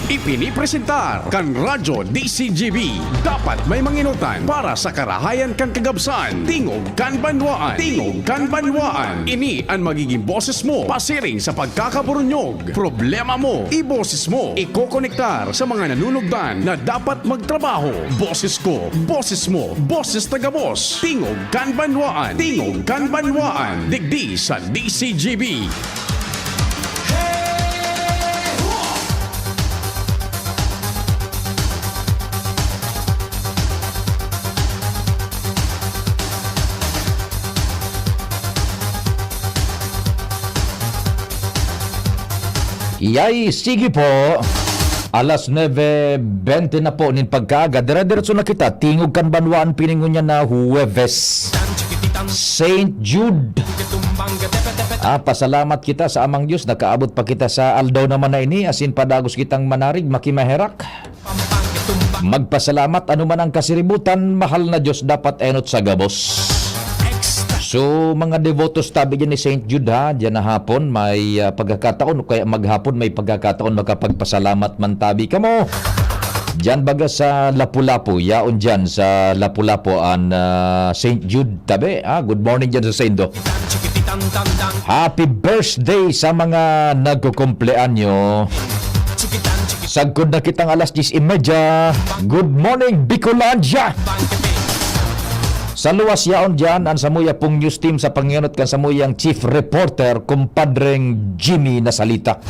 Ipinipresentar kan Radyo DCGB. Dapat may manginutan para sa karahayan kan kagabsan. Tingog kan banwaan. Tingog kan banwaan. Ini ang magiging boses mo pasiring sa pagkakaburunyog. Problema mo, iboses mo. Iko-konektar sa mga nanunugdan na dapat magtrabaho. Boses ko, boses mo, boses taga-boss. Tingog kan banwaan. Tingog kan banwaan. Digdi sa DCGB. Yay, sige po. Alas 9:20 na po nin pagkaaga. Dire-diretso na kita. Tingog kan banwaan piningon niya na Huwebes. St. Jude. Pasalamat kita sa Amang Diyos. Nakaabot pa kita sa aldaw naman na ini. Asin padagos kitang manarig, makimaherak. Magpasalamat anuman ang kasiributan. Mahal na Diyos dapat enot sa gabos. So, mga devotos tabi dyan ni St. Jude ha, dyan na hapon may pagkakataon, kaya maghapon may pagkakataon makapagpasalamat man tabi ka mo. Dyan baga sa Lapu-Lapu, yaon dyan sa Lapu-Lapu an St. Jude tabi. Good morning dyan sa Sendo. Happy birthday sa mga nagkukumpleanyo. Sagkod na kitang alas 10:30. Good morning, Bicolandia! Sa luwas yaon dyan, ang samuya pong news team sa pangyunot kan samuyang chief reporter, kumpadreng Jimmy Nasalita.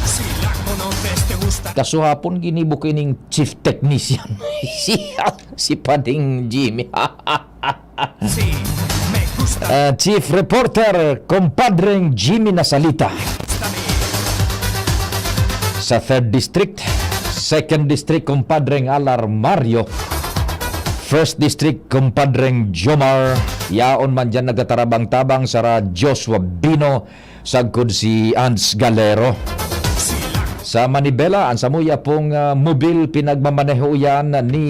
Kasuhapon ginibo kining chief technician. si Pading Jimmy. Chief reporter, kumpadreng Jimmy Nasalita. Sa 3rd District, 2nd District, kumpadreng Alar Mario. 1st District, kumpadreng Jomar. Yaon man dyan nagatarabang-tabang sa Joshua Bino. Sagkod si Ants Galero. Sa Manibela, ang samuya pong mobil pinagmamaneho yan ni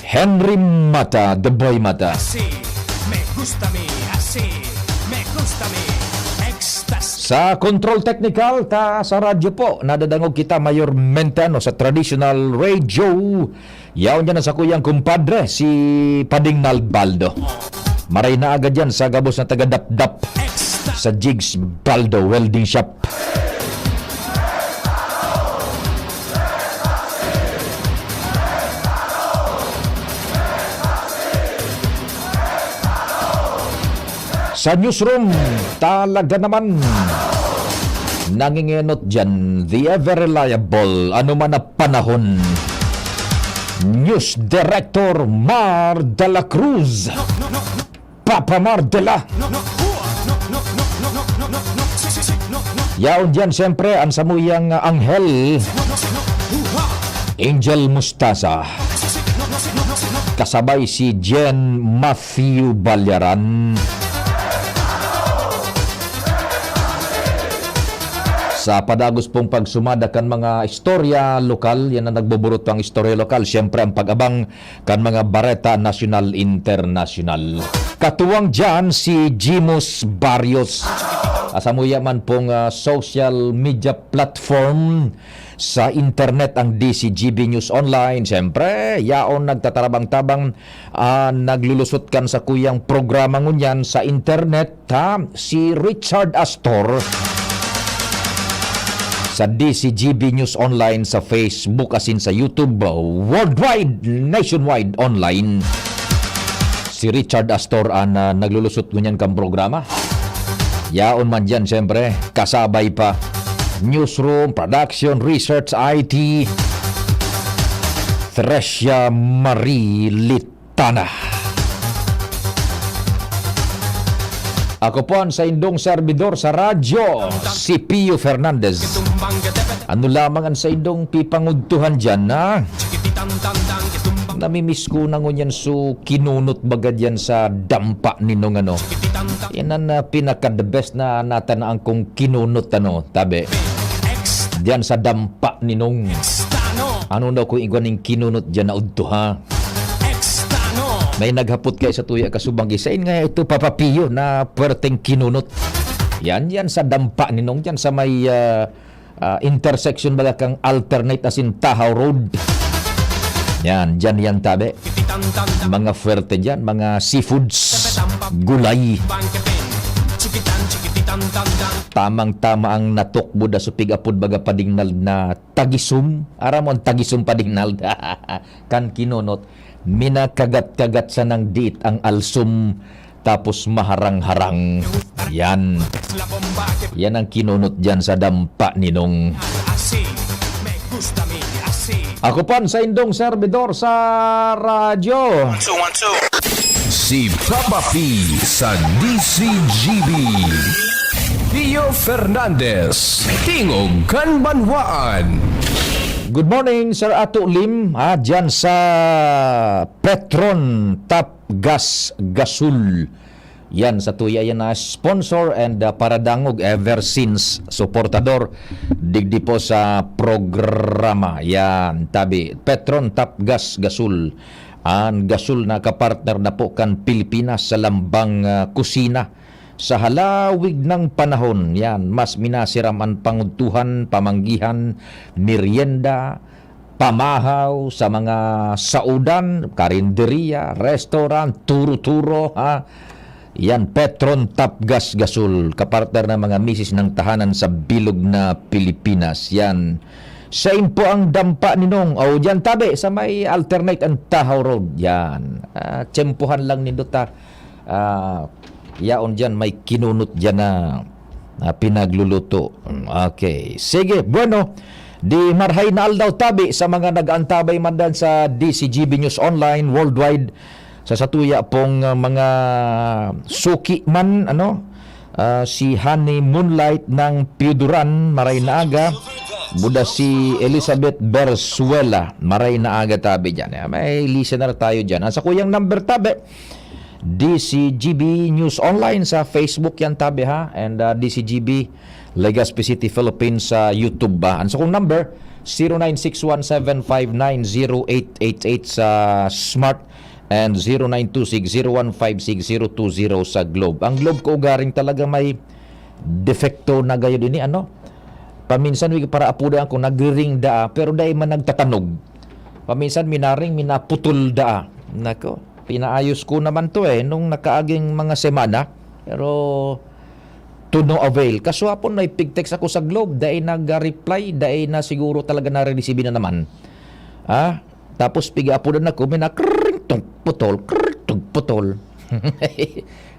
Henry Mata, The Boy Mata. Sa control technical ta sa radyo po, nadadangog kita Mayor Mentano sa traditional radio. Yaon dyan sa kuyang kumpadre, si Pading Nalbaldo. Maray na agad yan sa gabos na taga-dap-dap sa Jigs Baldo Welding Shop. Sa newsroom, talaga naman nangingenot dyan, the ever reliable, anuman na panahon, News Director Mar de la Cruz, Papa Mar de la. Yaon dyan siyempre ang samuyang Anghel, Angel Mustasa. Kasabay si Jen Matthew Balyaran. Sa padagos pong pagsumada kan mga istorya lokal, yan ang nagbuburot ang istorya lokal. Siyempre ang pag-abang kan mga bareta national, international. Katuwang dyan si Jimus Barrios. Asamuya man pong social media platform sa internet ang DCGB News Online. Siyempre, yaon nagtatarabang-tabang naglulusot kan sa kuyang programa ngunyan sa internet si Richard Astor. Sa DCGB News Online sa Facebook asin sa YouTube, worldwide, nationwide, online. Si Richard Astor ang naglulusot ngunyan kang programa. Yaon man dyan siyempre, kasabay pa newsroom, production, research, IT, Thresia Marie Litana. Ako po ang sa indong servidor sa radyo, si Pio Fernandez. Ano lamang ang sa indong pipangudtuhan dyan, ha? Namimiss ko na ngunyan so kinunot bagad yan sa dampa ninong ano. Yan ang pinaka-the best na natin ang kung kinunot tabi. Diyan sa dampa ninong. Ano daw kung igwaning kinunot dyan na udto, ha? May naghapot kayo sa tuya kasubang gisain nga ito papapiyo na perteng kinunot. Yan sa dampa ninong dyan sa may intersection baga kang alternate as in Tahaw Road. Yan, dyan yan tabi. Mga fuerte dyan, mga seafoods, gulay. Tamang-tama ang natukbo da supigapod baga padingnal na tagisum. Aramon tagisum padingnal. Kan kinunot, minakagat-kagat sa nang diit ang alsum tapos maharang-harang. Yan. Yan ang kinunot dyan sa dampa ninong. Ako pan sa indong servidor sa radyo. Si Papa P sa DCGB. Pio Fernandez, Tingog Kanbanwaan. Good morning, Sir Ato Lim. Dyan sa Petron Top Gas Gasul. Yan sa tuya yan na sponsor and paradangog ever since supportador digdi po sa programa. Yan tabi Petron Top Gas Gasul. Ang gasul na kapartner na po kan Pilipinas sa lambang kusina sa halawig ng panahon. Yan mas minasiram ang panguntuhan, pamanggihan, merienda, pamahaw sa mga saudan, karinderya, restaurant, turo-turo, Yan, Petron Top Gas Gasul, kapartner ng mga misis ng tahanan sa bilog na Pilipinas. Yan. Same po ang dampa ninong. O, dyan tabi, sa may alternate and Tahaw Road. Yan. Tsempuhan lang nindot yaon dyan, may kinunot dyan na pinagluluto. Okay. Sige, bueno. Di marhay na aldaw tabi sa mga nag-antabay man dan sa DCGB News Online worldwide sa satuya pong mga suki man si Honey Moonlight ng Piuduran maray na aga, buda si Elizabeth Bersuela maray na aga tabi dyan. May listener tayo dyan. Sa kuyang number tabi DCGB News Online sa Facebook yan tabi and DCGB Legazpi City Philippines sa YouTube ba. Sa kong number 096175908888 sa Smart and 0926-0156-020 sa Globe. Ang Globe ko garing talaga may defekto na gayon ini paminsan para apuda ako nagring daa pero dahil man nagtatanog. Paminsan minaring minaputol daa. Nako, pinaayos ko naman to nung nakaaging mga semana pero to no avail. Kaso hapon may pig-text ako sa Globe dahil nag-reply dahil na siguro talaga na-receive na naman. Tapos piga-apudan ako putol.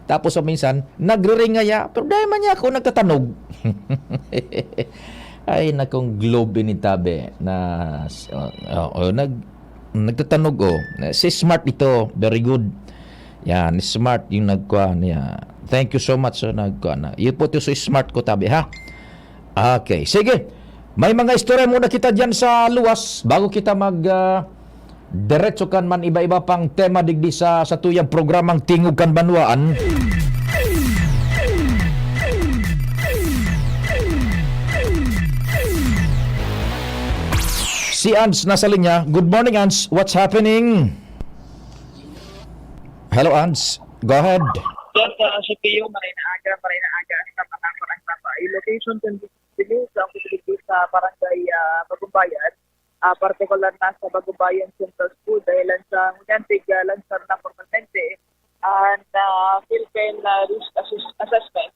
Tapos minsan nagre-ring ngaya pero dahil man niya ako nagtatanog. Ay nakong Globe ni tabe na nagtatanog si Smart ito, very good. Yan, Smart yung nagkuha niya. Thank you so much nagkuha na. Yun po ito so Smart ko tabi Okay, sige. May mga istorya muna kita dyan sa luwas bago kita diretso kan man iba-iba pang tema digdi sa tuyang programang Tingog Kanbanwaan. Si Ans nasa linya. Good morning, Ans. What's happening? Hello, Ans. Go ahead. Yes, si Pio, maray na aga sa Panakon ang location can be sa barangay Bagumbayan. Partikular na sa Bagumbayan Central School dahil sa Munyantig Lansar na Permanente and Philippine Risk Assessment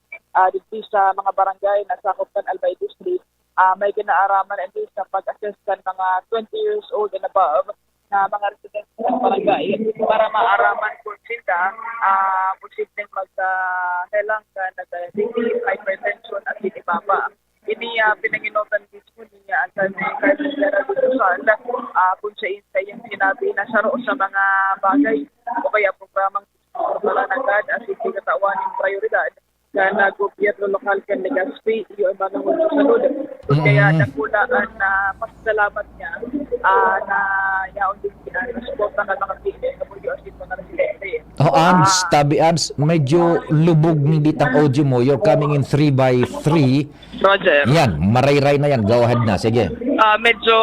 dito sa mga barangay na sakop kan Albay District. May kinaaraman and sa pag-assess kan mga 20 years old and above na mga residents ng barangay para maaraman kung sila posibleng maghelang ka na diabetes, hypertension at hinipapa. Ini pinanginotan mismo niya at ni Carlos Gerardo Duzal kung sa iyong sinabi na saro sa mga bagay o kaya programang malanagad at hindi katawan ng prioridad na gobyerno lokal kan Legazpi iyo ang mga salud. Kaya nakulaan na pasalamat niya na yaon din suporta ng mga PNW at mga residente. Ans, tabi Ans, medyo lubog ni ditang audio mo. You're coming in 3x3. Roger. Yan, maray-ray na yan. Go ahead na. Sige. Medyo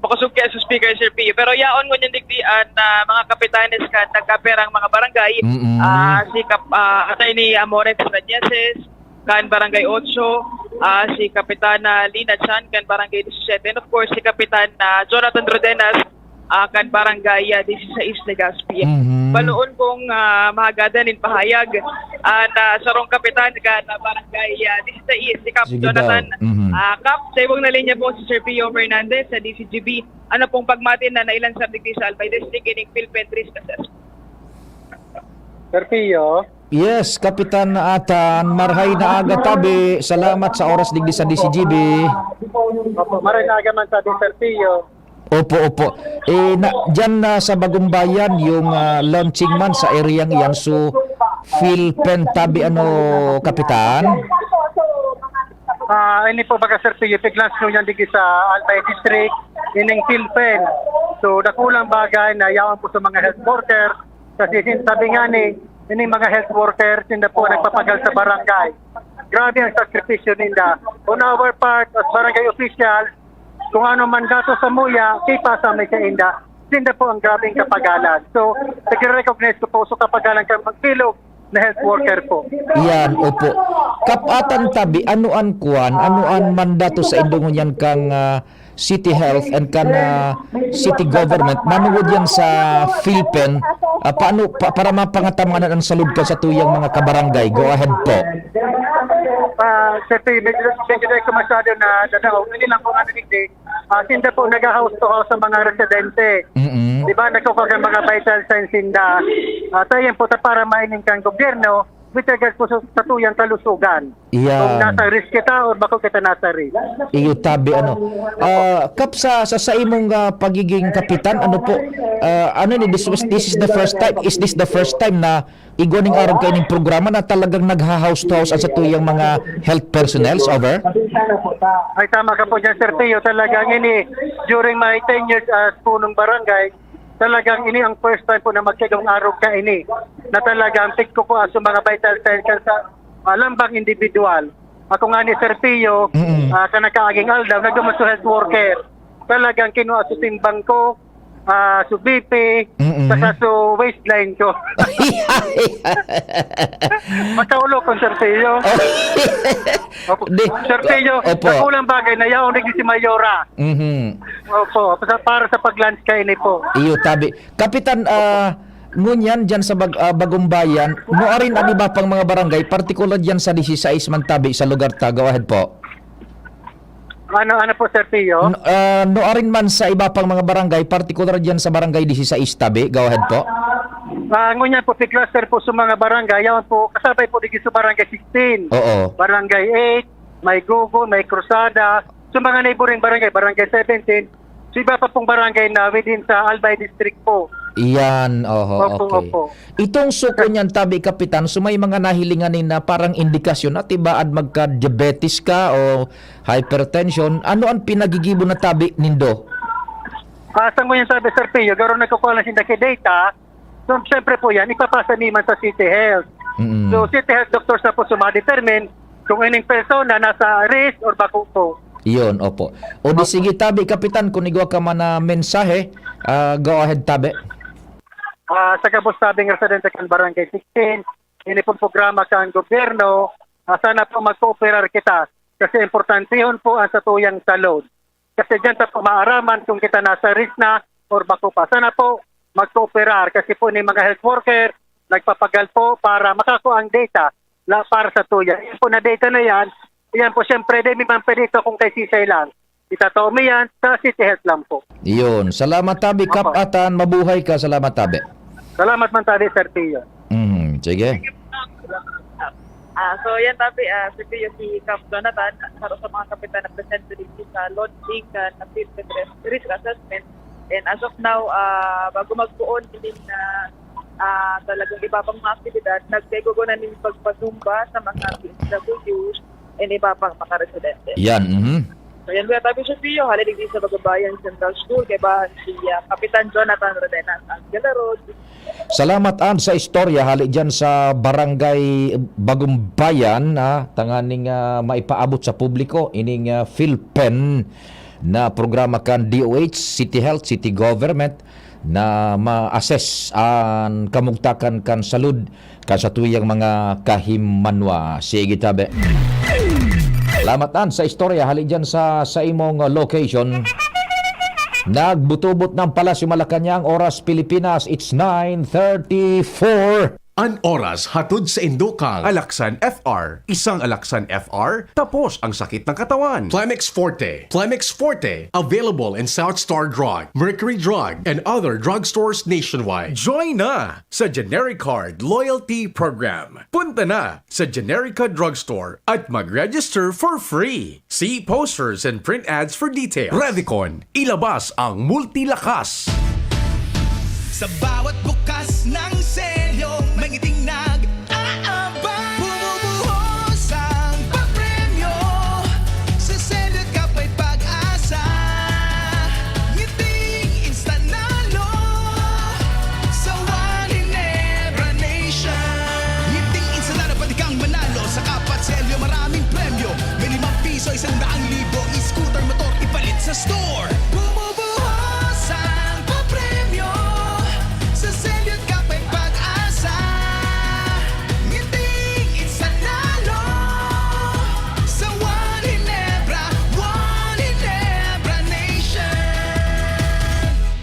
pakasog kaya sa speaker, Sir P. Pero yaon mo niyang digdian na mga kapitanes ka nagkaperang mga barangay. Si Atty. Amores Ranieses, kan Barangay 8, si Kapitana Lina Chan kan Barangay 17, and of course si Kapitan Jonathan Rodenas kan Barangay 16 Legazpi. Baloon kong mahagadan in pahayag na sarong kapitan kan Barangay 16 si Kap Sige Jonathan. daw. Kap, sa ibong na linya po si Sir Pio Fernandez sa DCGB. Ano pong pagmatin na nailan sa degree sa Albay District ining Philippine Risk Assessment? Sir Pio, Yes, Kapitan Atan, marhay na aga tabi. Salamat sa oras digdi sa DCGB. opo, maray na agaman sabi Sir Pio. Opo. Diyan na sa Bagong Bayan, yung launching man sa areang yan. So, Philpen tabi Kapitan? Ini po baga Sir Pio, piglans nyo yan digi sa Albay District, ining Philpen. So, dakulang bagay na yawan po sa mga health worker. Kasi sabi nga ining mga health workers, hindi po nagpapagal sa barangay. Grabe ang sakripisyo ninda. On our part, as barangay official, kung ano man dato sa muya, kipasa may kainda. Hindi po ang grabing kapagalan. So, nag-recognize ko po sa kapagalan kang magpilog na health worker po. Yan, opo. Kapatan tabi, anuan mandato sa indungon yan kang City Health and kan City Government. Manuod yan sa Philpen. Para mapangatamangan ang salud ka sa tuyang mga kabarangay. Go ahead po. Sir Pio, medyo ko masyado na dadaw. Hindi lang po digdi. Hindi po nag-house to house sa mga residente. Di ba, nagkukuha ng mga vital signs hinda. Tayo po para maining kang gobyerno, with regards po sa tuyang kalusugan. Yan. Kung nasa risk kita o bako kita nasa risk. Iyo tabi Kap sa imong pagiging kapitan this is the first time, is this the first time na igwaning araw kayo ng programa na talagang nagha-house to house sa tuyang mga health personnel over? Ay tama ka po dyan Sir Pio, talagang during my 10 years as punong barangay, talagang ini ang first time po na magkagawang araw ka na talagang pick ko po sa mga vital signs sa lambang individual. Ako nga ni Sir Pio, sa nakaaging aldaw, nagdumas sa health worker. Talagang kinuha sa timbang ko, sa BP, saka sa waistline ko. Magkaulo ko Sir Pio. Sir Pio, nakulang bagay na yaon si Mayora. Opo, para sa pag-lunch kayo po. Iyo tabi. Kapitan, ngunyan dyan sa Bagong Bayan, noarin ang iba pang mga barangay, partikular dyan sa 16 man tabi sa lugar ta. Go ahead po. Ano po Sir Pio? Noarin man sa iba pang mga barangay, partikular dyan sa barangay 16 tabi. Go ahead po. Ngunyan po, cluster po sa mga barangay, yawan po, kasabay po dito sa barangay 16. Oo. Barangay 8, may Gugo, may Cruzada, sa mga neighboring barangay, barangay 17, sa iba pa pong barangay na within sa Albay District po. Iyan, okay. Opo. Itong suko niyan tabi Kapitan, so may mga nahilinganin na parang indikasyon at ibaad magka-diabetes ka o hypertension, ano ang pinagigibo na tabi nindo? Sa ngunyan sabi Sir Pio, garo nagkukuha lang sinda kay data, so siyempre po yan, ipapasa niman sa City Health. So City Health doctors na po sumadetermine kung ining persona nasa risk or bako po. Iyon, opo. O di sige tabi Kapitan, kung igwa ka man na mensahe, go ahead tabi. Sa kabos sabing residente kan Barangay 16, ini pong programa kan gobyerno, sana po mag-cooperar kita kasi importante yun po ang satuyang salud. Kasi dyan ta po maaraman kung kita nasa risk na or bako pa. Sana po mag-cooperar kasi po ni mga health worker nagpapagal po para makakuha ang data para sa tuya. Yan po na data na yan po siyempre di man dito kung kay sisay lang. Itatao mo yan sa City Health lang po. Iyon. Salamat tabi Kapatan, mabuhay ka. Salamat tabi. Salamat man tabi Sir Pio. Sige. So yan tabi, si Cap Jonathan, para sa mga kapitan na presente dito sa launching ng Philippine Risk Assessment. And as of now, bago magpuon, hindi na talagang iba pang mga aktibidad, nagkigugo na ng pagpasumba sa mga PSWs and iba pang mga residente. Yan. So yan ba tabi sa Pio, halilig din sa Bagong Bayan Central School, kay ba si Kapitan Jonathan Rodenas Angela Road. Salamat sa istorya hali dyan sa barangay Bagong Bayan tanganing maipaabot sa publiko ining Philpen na programa kan DOH, City Health, City Government na ma-assess ang kamugtakan kan salud kan sa tuyang mga kahimanwa. Sige tabi. Lamatan sa istorya, hali dyan sa imong location. Nagbutubot ng Palasyo Malacañang, oras Pilipinas, it's 9:34. An oras hatod sa Indokang. Alaksan FR. Isang Alaksan FR, tapos ang sakit ng katawan. Plemex Forte. Plemex Forte. Available in South Star Drug, Mercury Drug, and other drugstores nationwide. Join na sa Genericard Loyalty Program. Punta na sa Generica Drugstore at mag-register for free. See posters and print ads for details. Revicon. Ilabas ang multilakas. Sa bawat bukas ng selyo, may ngiting nag-aabang. Bumubuhos ang papremyo, sa selyo kapa'y pag-asa. Ngiting instant nalo, sa One Ginebra Nation. Ngiting instant nalo, pwede kang manalo, sa kapat selyo maraming premyo. May ₱5, 100,000, e-scooter, motor, ipalit sa store. Bumubuhos ang papremyo, sa selyo kapa'y pag-asa. Ngiting instant nalo, sa One Ginebra Nation.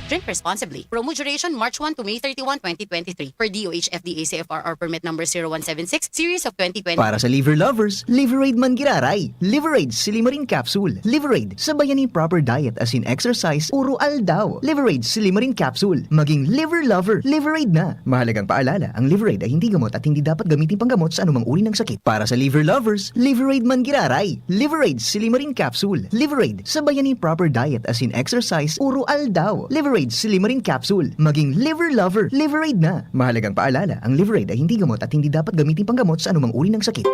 Drink responsibly. Promo duration March 1 to May 31, 2023. Per DOH FDA CFRR permit number 0176, series of 2020. Para sa liver lovers, Liverade Mangiraray. Liverade Silimarin Capsule. Liverade sa bayani proper diet as in exercise, puro aldaw. Liverade Silimarin Capsule. Maging liver lover, Liverade na. Mahalagang paalala, ang Liverade ay hindi gamot at hindi dapat gamitin panggamot sa anumang uri ng sakit. Para sa liver lovers, Liverade Mangiraray. Liverade Silimarin Capsule. Liverade sa bayani proper diet as in exercise, puro aldaw. Liverade Silimarin Capsule. Maging liver lover, Liverade na. Mahalagang paalala, ang Liverade ay hindi gamot at hindi dapat gamitin panggamot sa anumang uri ng sakit.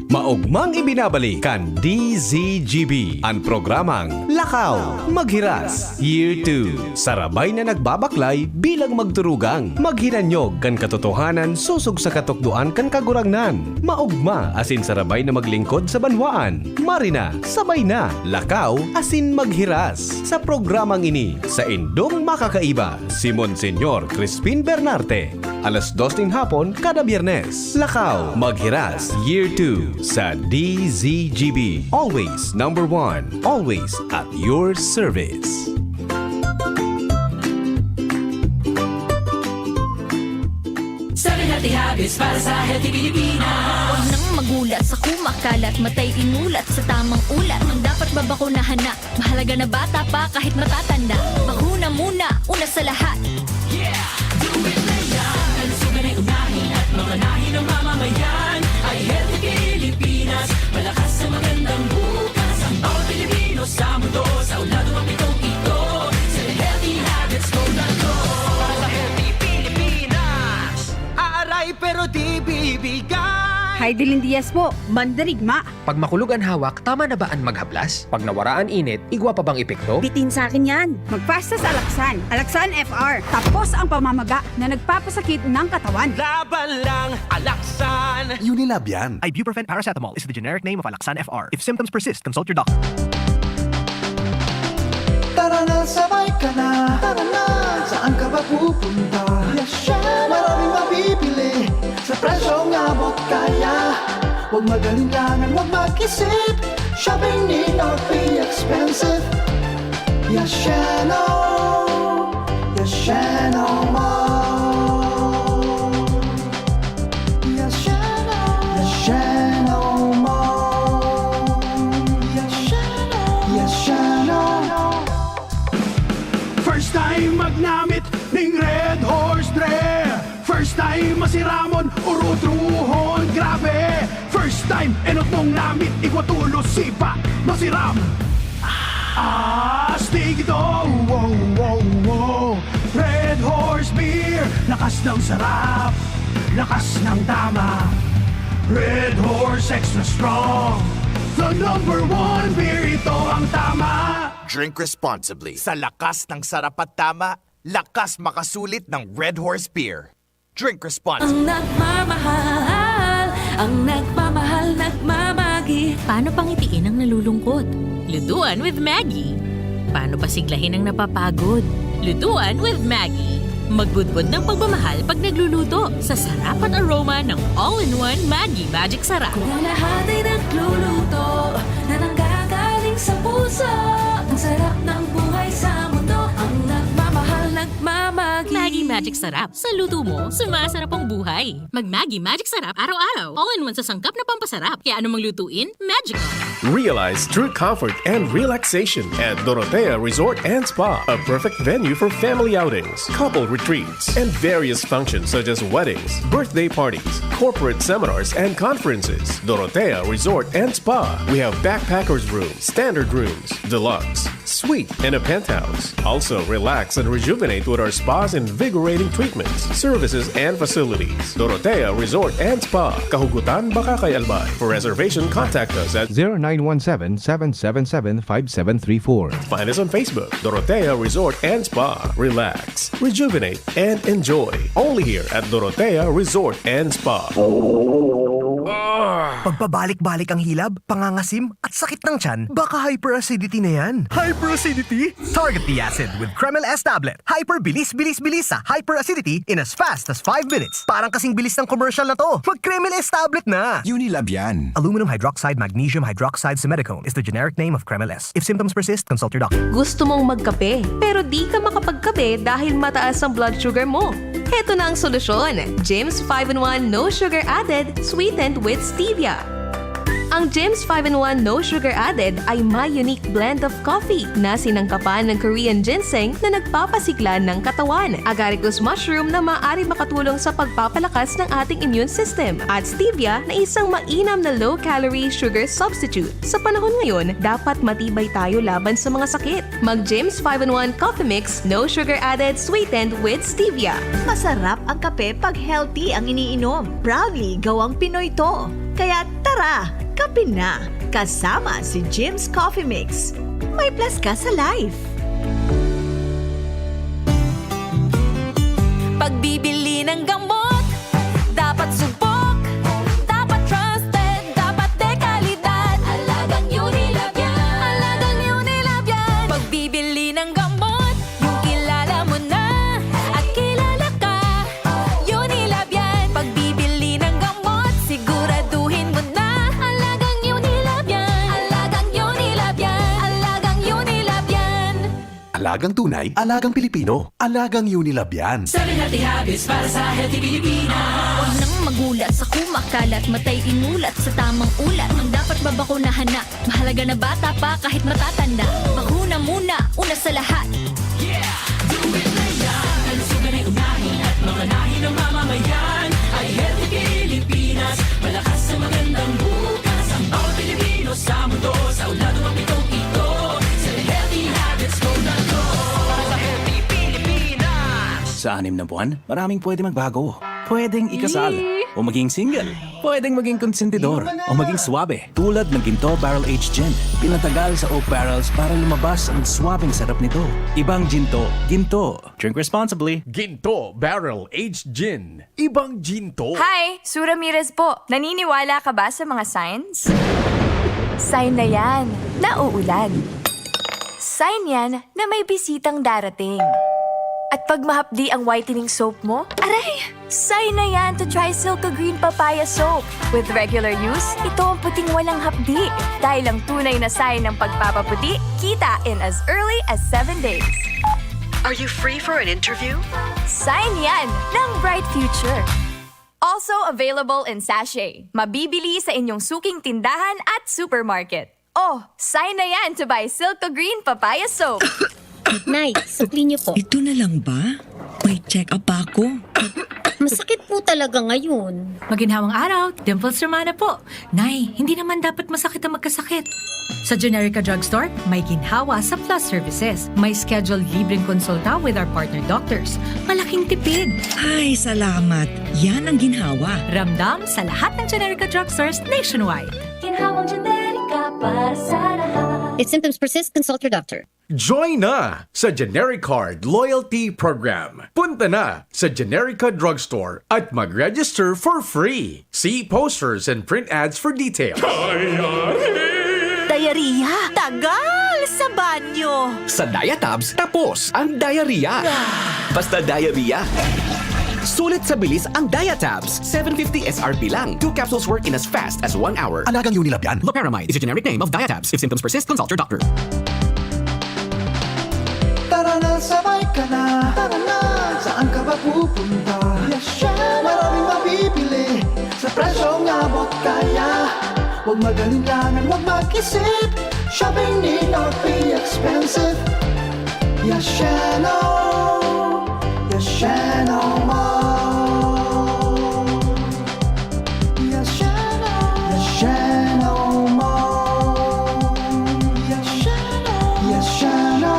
Maugmang ibinabalik kan DZGB ang programang Lakaw, Maghiras, Year 2. Sarabay na nagbabaklay bilang magturugang. Maghiranyog kan katotohanan susog sa katukduan kan kagurangnan. Maugma asin sarabay na maglingkod sa banwaan. Marina, sabay na. Lakaw asin maghiras. Sa programang ini, sa Indong Makakaiba, si Monsenyor Crispin Bernarte. Alas 2 ng hapon kada Biyernes. Lakaw, Maghiras, Year 2 sa DZGB. Always number 1. Always at your service. 7 Healthy Habits para sa Healthy Pilipinas. Huwag nang magulat sa kumakalat, matay inulat sa tamang ulat. Ang dapat babakunahan na, mahalaga na bata pa kahit matatanda. Bakuna muna, una sa lahat. Yeah! Do it na yan! Kalusugan ay unahin at mamanahin ng mamamayan. Ay Healthy Pilipinas, malakas sa magandang bukas. Ang bawat Pilipino sa mundo, sa uladong ang pitong ito. Sa Healthy Habits go na go. Para sa Healthy Pilipinas, aaray pero di bibigay. Heidelin Diaz po, mandarigma. Pag makulog ang hawak, tama na ba ang maghablas? Pag nawara ang init, igwa pa bang epekto? Bitin sa akin yan. Magpasta sa Alaksan. Alaksan FR. Tapos ang pamamaga na nagpapasakit ng katawan. Laban lang, Alaksan. Unilab yan. Ibuprofen paracetamol is the generic name of Alaksan FR. If symptoms persist, consult your doctor. Tara na, sabay ka na. Tara na, saan ka ba pupunta? Maraming mabibili sa presyong abot kaya. Huwag magalinlangan, huwag mag-isip. Shopping need not be expensive. Yashano, Yashano Mall. Yashano, Yashano Mall. Yashano, Yashano. First time magnamit ning Red Horse Dre. First time masiramon urutruhon grabe. First time enot mong namit igwatulo sipa masiram. Astig ito, wow, wow, wow. Red Horse Beer, lakas ng sarap, lakas ng tama. Red Horse Extra Strong, the number 1 beer, ito ang tama. Drink responsibly. Sa lakas ng sarap at tama, lakas makasulit ng Red Horse Beer. Drink responsibly. Ang nagmamahal, nagmamagi. Paano pangitiin ang nalulungkot? Lutuan with Maggie. Paano pasiglahin ang napapagod? Lutuan with Maggie. Magbudbud ng pagmamahal pag nagluluto sa sarap at aroma ng all-in-one Maggie Magic Sarap. Kung lahat ay nagluluto, Magic Sarap. Sa luto mo, sumasarap ang buhay. Mag-Maggi Magic Sarap araw-araw. All-in-one sa sangkap na pampasarap. Kaya anong lutuin, magic on. Realize true comfort and relaxation at Dorotea Resort and Spa, a perfect venue for family outings, couple retreats, and various functions such as weddings, birthday parties, corporate seminars, and conferences. Dorotea Resort and Spa. We have backpackers rooms, standard rooms, deluxe, suite, and a penthouse. Also, relax and rejuvenate with our spas and invigorating treatments, services, and facilities. Dorotea Resort and Spa, Kahugutan, Bakakay, Albay. For reservation, contact us at 0917-777-5734. Find us on Facebook, Dorotea Resort and Spa. Relax, rejuvenate, and enjoy. Only here at Dorotea Resort and Spa. Pagpabalik-balik ang hilab, pangangasim, at sakit ng tiyan, baka hyperacidity na yan. Hyperacidity? Target the acid with Kremel S tablet. Hyper-bilis-bilis-bilis sa hyperacidity in as fast as 5 minutes. Parang kasing bilis ng commercial na to. Mag-Kremel S tablet na. Unilab yan. Aluminum hydroxide magnesium hydroxide simethicone is the generic name of Kremel S. If symptoms persist, consult your doctor. Gusto mong magkape, pero di ka makapagkape dahil mataas ang blood sugar mo. Heto na ang solusyon. Jims 5-in-1 No Sugar Added, sweetened with stevia. Ang Jims 5-in-1 No Sugar Added ay may unique blend of coffee na sinangkapan ng Korean ginseng na nagpapasigla ng katawan, agaricus mushroom na maaari makatulong sa pagpapalakas ng ating immune system, at stevia na isang mainam na low-calorie sugar substitute. Sa panahon ngayon, dapat matibay tayo laban sa mga sakit. Mag Jims 5-in-1 Coffee Mix No Sugar Added, sweetened with stevia. Masarap ang kape pag healthy ang iniinom. Proudly gawang Pinoy to. Kaya tara, kape na. Kasama si Jim's Coffee Mix. May plus ka sa life. Pagbibili ng gamot, dapat subok, dapat trusted, dapat dekalidad. Alagang Unilab yan. Alagang Unilab yan. Pagbibili ng gamot, yung kilala mo na at kilala ka. Unilab yan. Pagbibili ng gamot, siguraduhin mo na. Alagang Unilab yan. Alagang Unilab yan. Alagang Unilab yan. Alagang tunay, alagang Pilipino, alagang Unilab yan. 7 healthy habits para sa healthy Pilipinas. Huwag nang magulat sa kumakalat, matay imulat sa tamang ulat. Ang dapat babakunahan na, mahalaga na bata pa kahit matatanda. Bakuna muna, una sa lahat. Do it na yan. Kalusugan ay unahin at mga nahi ng mamamayan ay healthy Pilipinas. Malakas sa magandang bukas. Ang bawat Pilipino sa mundo, sa ulado ng pitong ito. Sa healthy habits ko na to. Para sa healthy Pilipinas. Sa 6 na buwan, maraming pwede magbago. Pwedeng ikasal, o maging single. Pwedeng maging konsentidor, o maging swabe. Tulad ng Ginto Barrel Aged Gin. Pinatagal sa oak barrels para lumabas ang swabing sarap nito. Ibang Ginto, Ginto. Drink responsibly. Ginto Barrel Aged Gin. Ibang Ginto. Hi! Sue Ramirez po. Naniniwala ka ba sa mga signs? Sign na yan, na uulan. Sign yan na may bisitang darating. At pag mahapdi ang whitening soap mo, aray! Sign na yan to try Silka Green Papaya Soap. With regular use, ito ang puting walang hapdi. Dahil ang tunay na sign ng pagpapaputi, kita in as early as 7 days. Are you free for an interview? Sign yan ng bright future. Also available in sachet. Mabibili sa inyong suking tindahan at supermarket. Oh, sign na yan to buy Silka Green Papaya Soap. Nay, supli niyo po. Ito na lang ba? May check-up ako. Masakit po talaga ngayon. Maginhawang araw, Dimples Romana po. Nay, hindi naman dapat masakit ang magkasakit. Sa Generica Drugstore, may ginhawa sa Plus Services. May scheduled libreng konsulta with our partner doctors. Malaking tipid. Ay, salamat. Yan ang ginhawa. Ramdam sa lahat ng Generica Drugstores nationwide. Ginhawang Generica para sa lahat. If symptoms persist, consult your doctor. Join na sa GeneriCard Loyalty Program. Punta na sa Generica Drugstore at mag-register for free. See posters and print ads for details. Diarrhea? Tagal sa banyo. Sa Diatabs, tapos ang diarrhea. Basta diarrhea. Sulit sa bilis ang Diatabs. 750 SRP lang. 2 capsules work in as fast as 1 hour. Alagang Unilab yan. Loperamide is a generic name of Diatabs. If symptoms persist, consult your doctor. Tara na, sabay ka na. Tara na, saan ka ba pupunta? Maraming mabibili sa presyong abot kaya. Huwag magalinlangan, huwag mag-isip. Shopping need not be expensive. Yashano Mall. Yashano Mall. Yashano.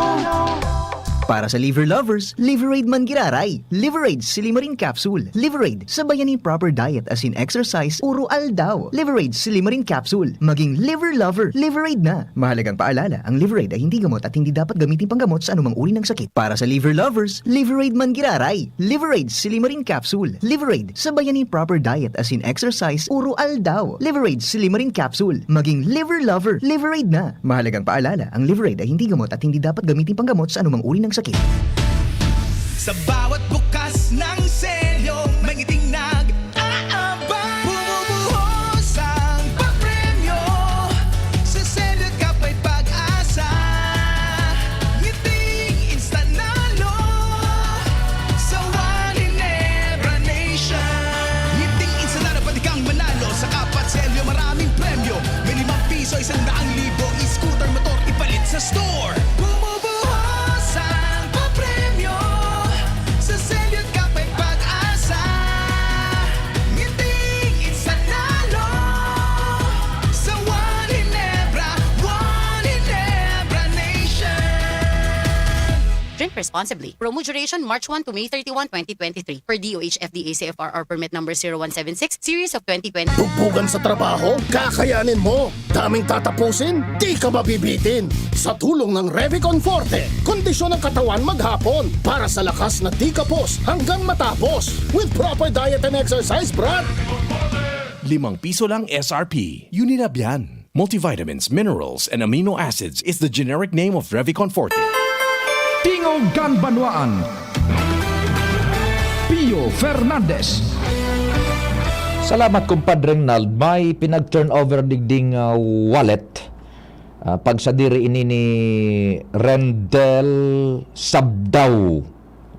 Para sa liver lovers, Liveraid man giraray. Liveraid Silimarin Capsule. Liveraid sa bayaning proper diet as in exercise, uro aldaw. Liveraid Silimarin Capsule. Maging liver lover, Liveraid na. Mahalagang paalala, ang Liveraid ay hindi gamot at hindi dapat gamitin panggamot sa anumang uri ng sakit. Para sa liver lovers, Liveraid man giraray. Liveraid Silimarin Capsule. Liveraid sa bayaning proper diet as in exercise, uro aldaw. Liveraid Silimarin Capsule. Maging liver lover, Liveraid na. Mahalagang paalala, ang Liveraid ay hindi gamot at hindi dapat gamitin panggamot sa anumang uri ng sakit. Sa bawat bukas ng selyo, may ngiting nag-aabang. Bumubuhos ang papremyo. Sa selyo ka pa'y pag-asa. Ngiting instant nalo sa One Ginebra Nation. Ngiting instant nalo, pwede kang manalo. Sa kapat selyo, maraming premyo. May ₱5, 100,000. E-scooter, motor, ipalit sa store. Drink responsibly. Promo duration March 1 to May 31, 2023. Per DOH FDA CFRR permit number 0176, series of 2020. Tugtugan sa trabaho? Kakayanin mo. Daming tatapusin? Di ka mabibitin. Sa tulong ng Revicon Forte, kondisyon ng katawan maghapon para sa lakas na di kapos hanggang matapos. With proper diet and exercise, Brad. ₱5 lang SRP. Unilab yan. Multivitamins, minerals, and amino acids is the generic name of Revicon Forte. Tingog Ganbanwaan. Pio Fernandez. Salamat kumpadreng Nald. May pinag-turnover digding wallet. Pag sa diri ini ni Rendel Sabdaw.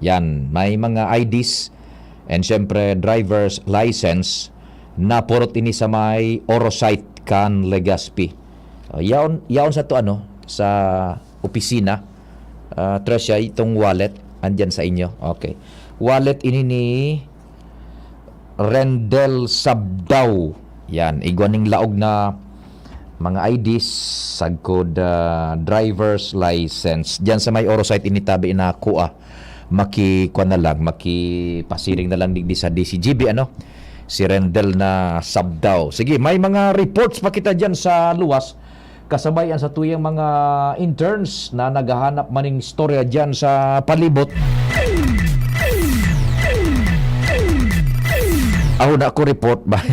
Yan, may mga IDs and syempre driver's license na purot ini sa may Orosite kan Legazpi. Yaon sa to sa opisina. Tresya, itong wallet andyan sa inyo. Okay. Wallet ini ni Rendel Sabdaw. Yan, igwaning laog na mga IDs sagkod driver's license. Diyan sa may Orosite ini tabi na kuha. Makikuan na lang, makipasiring na lang digdi sa DCGB si Rendel na Sabdaw. Sige, may mga reports pa kita diyan sa luwas. Kasabayan sa tuyang mga interns na naghahanap maning istorya dyan sa palibot. Ako na ako report ba?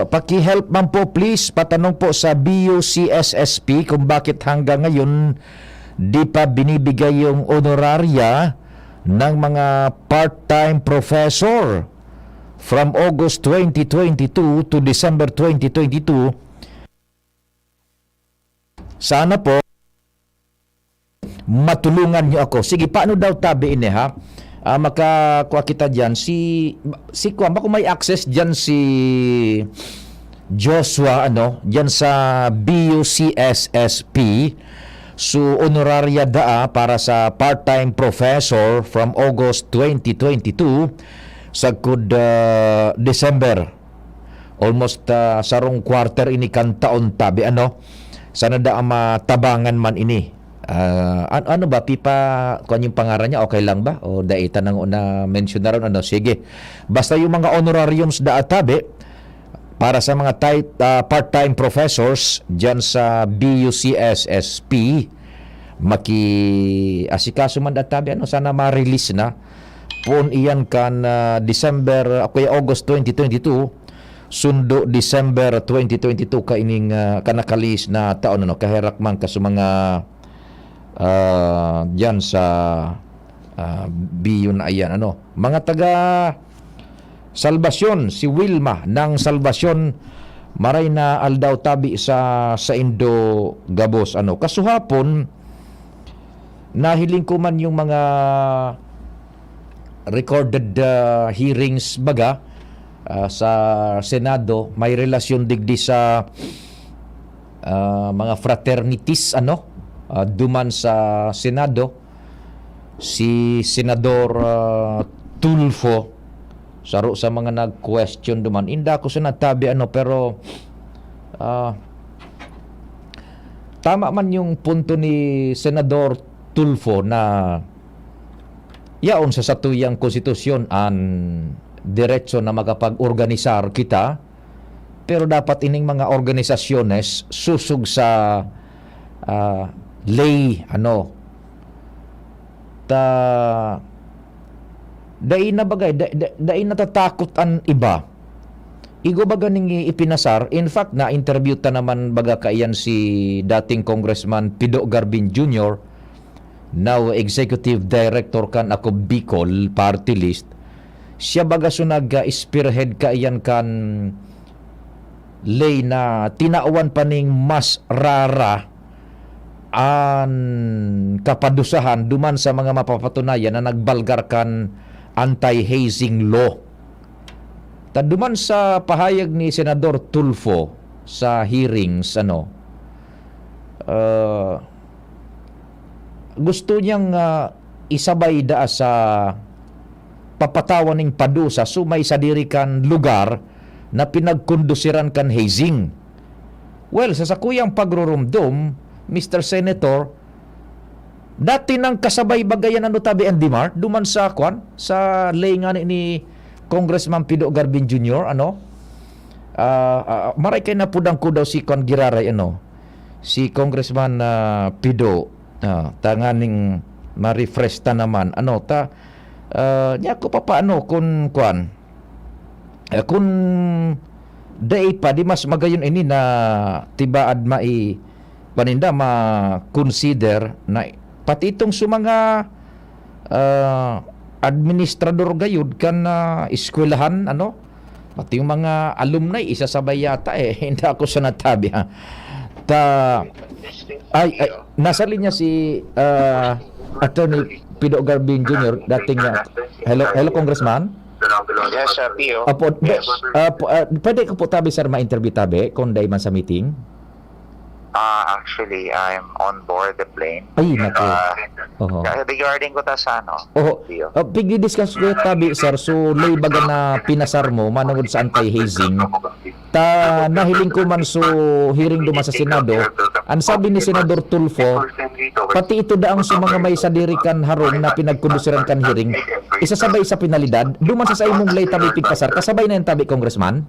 Paki-help man po please. Patanong po sa BUCSSP kung bakit hanggang ngayon di pa binibigay yung honoraria ng mga part-time professor from August 2022 to December 2022. Sana po matulungan niyo ako. Sige, paano daw tabi ini ha? Makakuha kita diyan si Kuan, baka may access diyan si Joshua diyan sa BUCSSP. So honoraria para sa part-time professor from August 2022 sa December. Almost sarong quarter ini kan taon tabi sana da matabangan man ini. Ano ba pipa kung yung pangaran niya okay lang ba o daita nang una mention na ron sige. Basta yung mga honorariums da atabe para sa mga part-time professors diyan sa BUCSSP asikaso man da atabe sana ma-release na pun iyan kan December August 2022 sundo December 2022 ka ining kanakalis na taon kaherak man ka sa mga diyan sa BU na ayan mga taga Salvasyon, si Wilma ng Salvasyon maray na aldaw tabi sa Indo Gabos kasuhapon nahiling ko man yung mga recorded hearings baga sa Senado, may relasyon digdi sa mga fraternities duman sa Senado. Si Senador Tulfo saro sa mga nag-question duman, inda ko sa natabi pero tama man yung punto ni Senador Tulfo na yaon sa satuyang konstitusyon ang diretso na makapag-organisar kita, pero dapat ining mga organisasyones susug sa lay dai na bagay dai natatakot ang iba. Igo baga ning ipinasar. In fact, na-interview ta naman baga kaiyan si dating Congressman Pido Garbin Jr., now Executive Director kan ako Bicol Party List. Siya baga sunag spearhead kaiyan kan lay na tinauan pa ning mas rara ang kapadusahan duman sa mga mapapatunayan na nagbalgar kan anti-hazing law. Duman sa pahayag ni Senador Tulfo sa hearings, gusto niyang isabay da sa papatawan ning padusa sumay sa diri kan lugar na pinagkondusiran kan hazing. Well, sa sakuyang pagrurumdum, Mr. Senator, dati nang kasabay bagayan tabi Endimar duman sa sa lay nga ni Congressman Pido Garbin Jr. Maray kay napudang ko daw si Giraray si Congressman Pido tanganing ma-refresh ta naman niya ko papaano kung kung day pa di mas magayon ini na tibaad paninda ma-consider na pati itong mga administrador gayud kan eskwelahan pati yung mga alumni isasabay yata hindi ako sa natabi nasa linya si Attorney Pido Garbin Jr. dating hello Congressman. Yes, Pio. Yes. Pwede ko po tabi sir ma-interview tabi kung day man sa meeting. Actually, I'm on board the plane. Ay, naku. Regarding ko ta sa pigdi-discuss ko tabi, sir. So, lay baga na pinasar mo, manungod sa anti-hazing. Nahiling ko man so hearing duman sa Senado. Ang sabi ni Senador Tulfo, pati ito daang sa mga may sadirikan harong na pinagkondusiran kan hearing, isasabay sa penalidad, duman sa imong lay tabi pigpasar, kasabay na yung tabi, Congressman?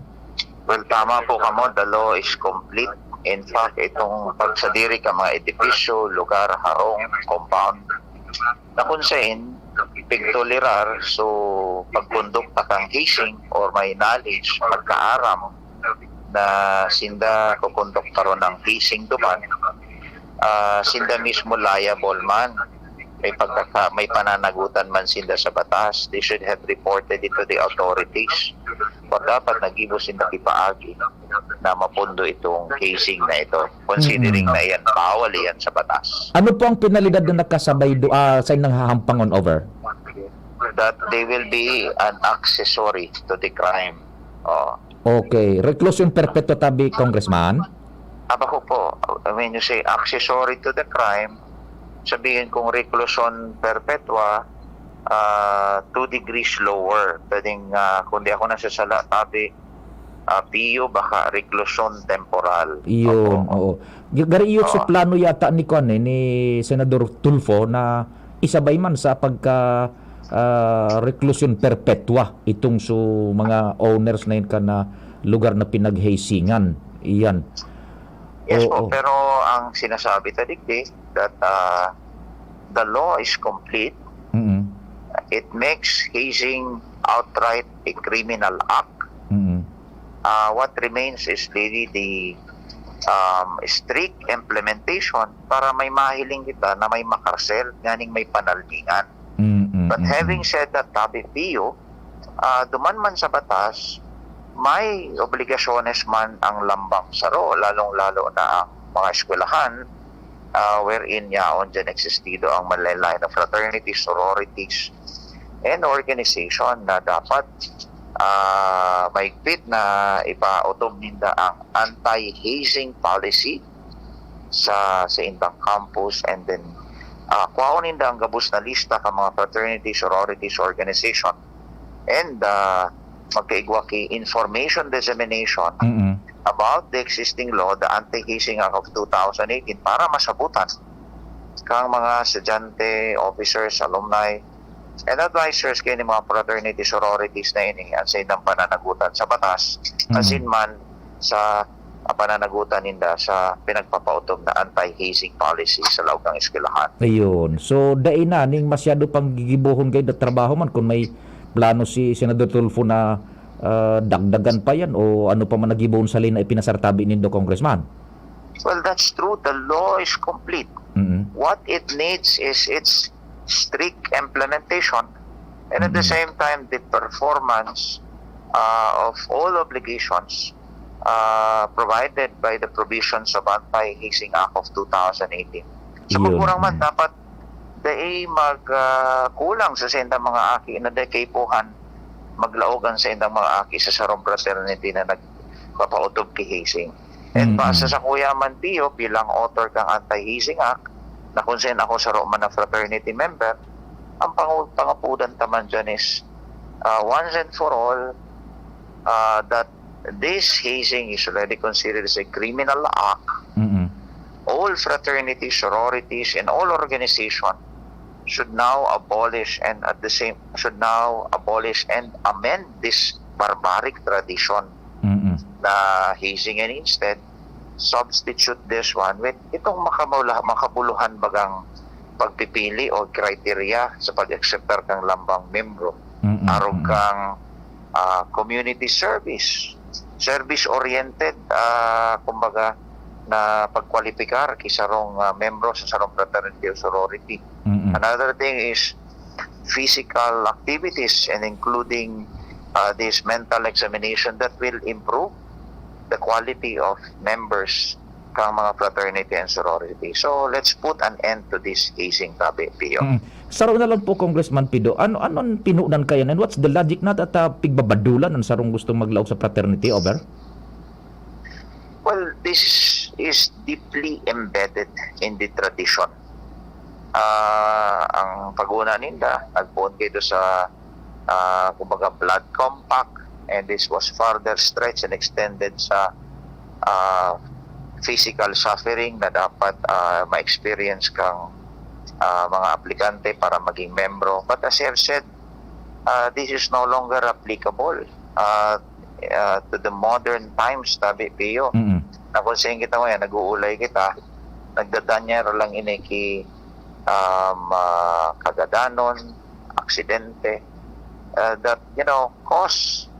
Well, tama po kamo. The law is complete. In fact, itong pagsadiri ka mga edipisyo, lugar, harong, compound, na kung saan pigtolerar, so pagkonduk kang hazing or may knowledge, magkaaram na sinda kukonduk karon ng hazing duman, sinda mismo liable man. May pananagutan man sinda sa batas. They should have reported it to the authorities. O dapat nagibo sinda ipaagi na mapundo itong casing na ito, considering na yan bawal yan sa batas. Ano po ang penalidad na nakasabay sa inang hahampangon over? That they will be an accessory to the crime. Okay. Reclusion perpetua tabi, Congressman? Aba ko po, when you say accessory to the crime, sabihin kong reclusion perpetua, 2 degrees lower. Pwedeng, kung di ako nasasala, tabi, PIO, baka reclusion temporal. Iyon, oo. Gari iyot sa plano yata ni Senador Tulfo na isabay man sa pagka reclusion perpetua itong mga owners na yun ka na lugar na pinaghazingan. Iyan. Yes po, pero ang sinasabi tadigdi that the law is complete. It makes hazing outright a criminal act. What remains is really the strict implementation para may mahiling kita na may makarsel, ganing may panalningan. But having said that, tabi Pio, duman man sa batas, may obligasyones man ang lambang saro, lalong-lalo na ang mga eskwelahan wherein yaon dyan existido ang malalay na fraternities, sororities, and organization na dapat maigpit na ipautom ninda ang anti-hazing policy sa indang campus, and then kuhaon ninda ang gabus na lista ka mga fraternities, sororities, organization, and magkaigwaki information dissemination about the existing law, the Anti-Hazing Act of 2018, para masabutan kang mga estudyante, officers, alumni, and advisors kayo ni mga fraternity sororities na ini at sa indang pananagutan sa batas, asin man sa pananagutan ninda sa pinagpapautom na anti-hazing policy sa laog ng eskwelahan. Ayun. So, dahil na, ning masyado pang gigibuhon kayo na trabaho man kung may plano si Senador Tulfo na dagdagan pa yan o ano pa man nagibuhon sa lin na ipinasartabi nindo, Congressman? Well, that's true. The law is complete. What it needs is its strict implementation, and at the same time the performance of all obligations provided by the provisions of Anti-Hazing Act of 2018. So magkurang man dapat dahil magkulang sa sendang mga aki na dahil kaipuhan maglaogan sa indang mga aki sa sarong fraternity na nagpapautob kay hazing. And basa sa Kuya Man Pio bilang author kang Anti-Hazing Act, na kung saan ako sa Roma na fraternity member, ang pangapudan taman dyan is once and for all that this hazing is already considered as a criminal act. All fraternities, sororities, and all organizations should now abolish and amend this barbaric tradition na hazing, and instead substitute this one with itong makabuluhan bagang pagpipili o criteria sa pag-acceptar kang lambang membro. Aron kang community service-oriented, kumbaga, na pagkwalipikar kisarong membro sa sarong fraternity or sorority. Another thing is physical activities, and including this mental examination that will improve the quality of members kang mga fraternity and sorority. So let's put an end to this hazing, tabi, Pio. Saro na lang po, Congressman Pido, ano pinunan kayo, and what's the logic na pigbabadulan ang sarong gustong maglaog sa fraternity, over? Well, this is deeply embedded in the tradition. Ang paguna ninda, nagpuon kayo sa kumbaga blood compact, and this was further stretched and extended sa physical suffering na dapat ma-experience kang mga aplikante para maging membro. But as I have said, this is no longer applicable to the modern times, tabi, Pio. Na kung saan kita mo yan, nag-uulay kita, nagdadanya lang iniki kagadanon, aksidente, that, cause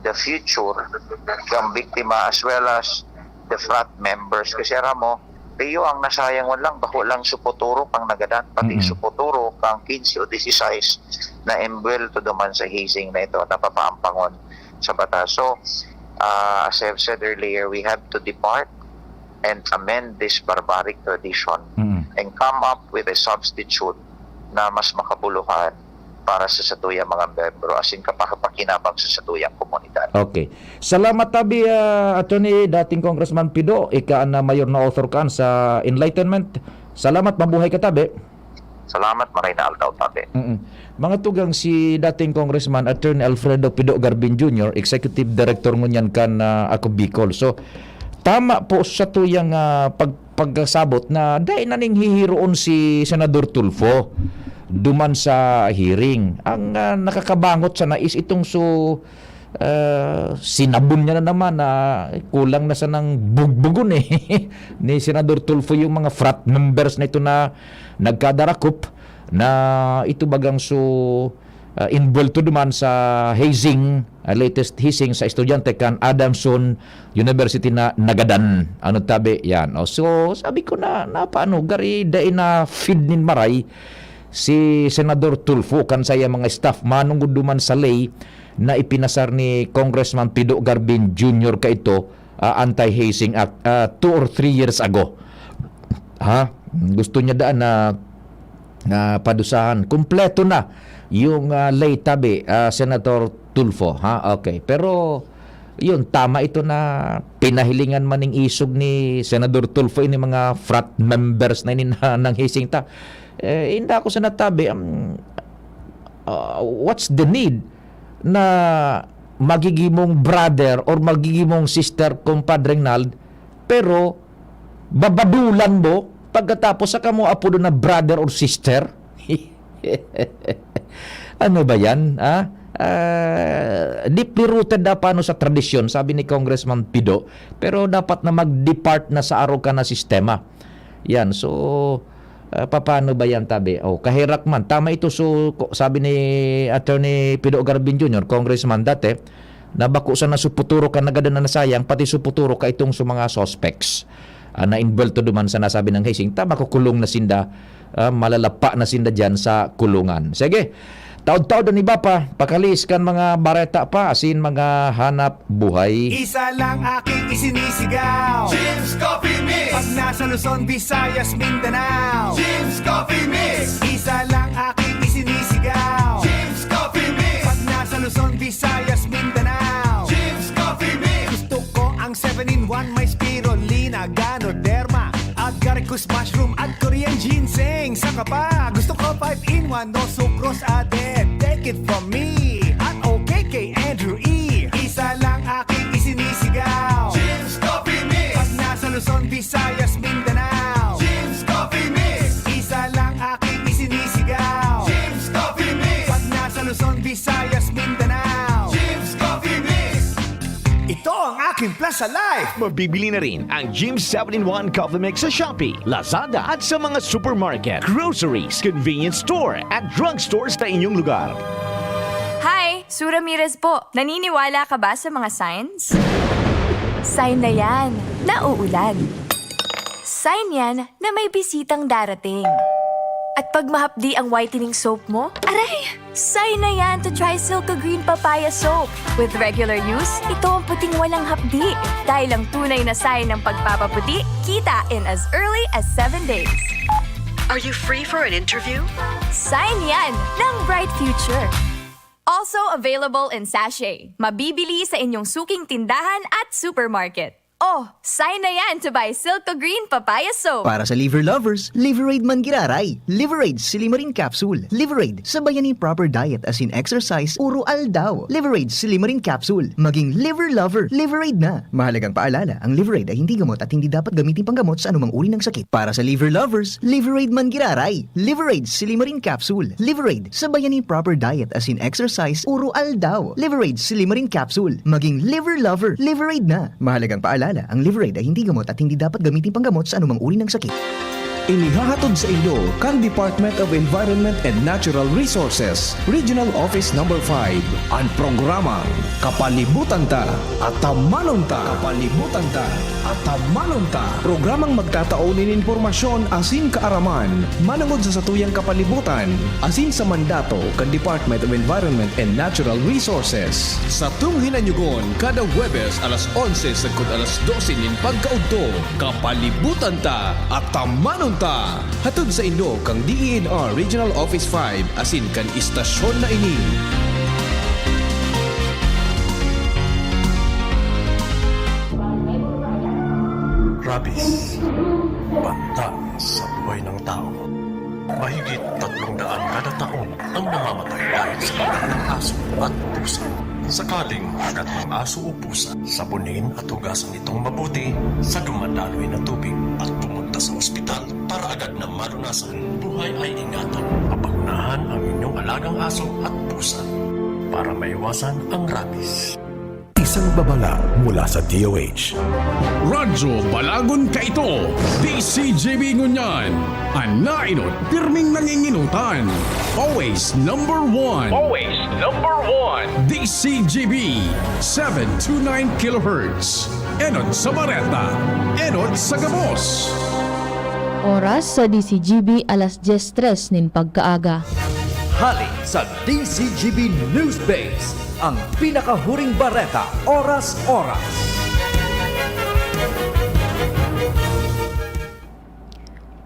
the future kang biktima as well as the frat members. Kasi mo, Pio, ang nasayang mo lang, bako lang supoturo kang nagadan, pati supoturo kang 15 o 16 na embuel to duman sa hazing na ito, napapaampangon sa batas. So, as I've said earlier, we have to depart and amend this barbaric tradition and come up with a substitute na mas makabuluhan para sa satuyang mga membro, asin kapakinabang sa satuyang komunidad. Okay. Salamat, tabi, Attorney, dating Congressman Pido, ika na mayor na author kan sa Enlightenment. Salamat, mabuhay ka, tabi. Salamat, maray na altaw, tabi. Mga tugang si dating Congressman Attorney Alfredo Pido Garbin Jr., Executive Director ngunyan kan ako Bicol. So, tama po sa tuyang pagkasabot na dahil na ning hihiroon si Senador Tulfo duman sa hearing. Ang nakakabangot sa nais itong sinabon niya na naman na kulang na sa nang bugbugon ni Senador Tulfo yung mga frat members na ito na nagkadarakop na ito bagang involved duman sa hazing, latest hazing sa estudyante kan Adamson University na Nagadan. Ano tabi yan. So sabi ko na paano gari dai na feed nin maray si Senador Tulfo kan saya mga staff manungod duman sa lay na ipinasar ni Congressman Pido Garbin Jr. ka ito Anti-Hazing Act 2 or 3 years ago. Gusto niya daan na padusahan. Kumpleto na yung lay tabi, Senator Tulfo. Okay. Pero yun, tama ito na pinahilingan maning isog ni Senador Tulfo ini mga frat members na ini ng hising ta. Hindi ako sa natabi, what's the need na magigimong brother or magigimong sister kumpadreng Nald, pero babadulan mo pagkatapos sa kamo apo doon na brother or sister? Ano ba yan? Deeply rooted na paano sa tradisyon, sabi ni Congressman Pido, pero dapat na mag-depart na sa araw ka na sistema. Yan, so paano ba yan tabi? Kahirak man. Tama ito, so sabi ni Attorney Pido Garbin Jr., Congressman dati, na bako sa nasuputuro ka nagada na nasayang, pati suputuro ka itong sa mga suspects na involved to duman sa nasabi ng Hising. Tama, kukulong na sinda, malalapa na sinda dyan sa kulungan. Sige, taod-taod ni iba pa, pakalis kan mga bareta pa, asin mga hanap buhay. Isa lang aking isinisigaw, Jim's Coffee Mix. Pag nasa Luzon, Visayas, Mindanao, Jim's Coffee Mix. Isa lang aking isinisigaw, Jim's Coffee Mix. Pag nasa Luzon, Visayas, Mindanao, Jim's Coffee Mix. Gusto ko ang 7-in-1, may spirulina, ganoderma, at garicus mushroom at Korean ginseng. Saka pa, gusto ko 5-in-1, no sucrose added. Take it from me, at okay kay Andrew E. Isa lang aking isinisigaw, Jim's Coffee Mix. Pag nasa Luzon, Visayas, Mindanao, Jim's Coffee Mix. Isa lang aking isinisigaw, Jim's Coffee Mix. Pag nasa Luzon, Visayas, Mindanao, Jim's Coffee Mix. Ito ang aking Plaza Life. Mabibili na rin ang Jim's 7-in-1 Coffee Mix sa Shopee, Lazada at sa mga supermarket, groceries, convenience store at drugstores na inyong lugar. Hi! Sue Ramirez po. Naniniwala ka ba sa mga signs? Sign na yan, na uulan. Sign yan na may bisitang darating. At pag mahapdi ang whitening soap mo, aray! Sign na yan to try Silka Green Papaya Soap. With regular use, ito ang puting walang hapdi. Dahil ang tunay na sign ng pagpapaputi, kita in as early as 7 days. Are you free for an interview? Sign yan ng Bright Future. Also available in sachet. Mabibili sa inyong suking tindahan at supermarket. Oh, sign na yan to buy Silka Green Papaya Soap. Para sa liver lovers, Liverade man giraray. Liverade Silimarin Capsule. Liverade, sabayan ni proper diet as in exercise, puro aldaw. Liverade Silimarin Capsule. Maging liver lover, Liverade na. Mahalagang paalala, ang Liverade ay hindi gamot at hindi dapat gamitin panggamot sa anumang uri ng sakit. Para sa liver lovers, Liverade man giraray. Liverade Silimarin Capsule. Liverade, sabayan ni proper diet as in exercise, puro aldaw. Liverade Silimarin Capsule. Maging liver lover, Liverade na. Mahalagang paalala, ang Liverade ay hindi gamot at hindi dapat gamitin panggamot sa anumang uri ng sakit. Inihahatod sa inyo kang Department of Environment and Natural Resources, Regional Office No. 5, ang programang Kapalibutan Ta at Tamanon Ta. Kapalibutan Ta at Tamanon Ta. Programang magtataon ng impormasyon asin kaaraman, manangod sa satuyang kapalibutan, asin sa mandato kan Department of Environment and Natural Resources. Sa tunghinanyugon, kada Huwebes alas 11 sagkod alas 12 nin pagkaudto, Kapalibutan Ta at Tamanon Ta. Hatod sa inyo kang DENR Regional Office 5 asin kan istasyon na ini. Rabies, banta sa buhay ng tao. Mahigit 300 kada taon ang namamatay dahil sa kagat ng aso at pusa. Sakaling kagat ng aso o pusa, sabunin at hugasan itong mabuti sa dumadaloy na tubig at pumunta sa ospital para agad na malunasan. Buhay ay ingatan. Papagunahan ang inyong alagang aso at pusa para maiwasan ang rabies. Isang babala mula sa DOH. Radyo Balagon Kaito, DCGB Ngunyan, Anainot, pirming nanginginutan. Always number one. Always number one. DCGB, 729 kHz. Enot sa Bareta, Enot sa Gabos. Oras sa DCGB alas 10:03 nin pagkaaga. Hali sa DCGB News Base, ang pinakahuring bareta, oras-oras.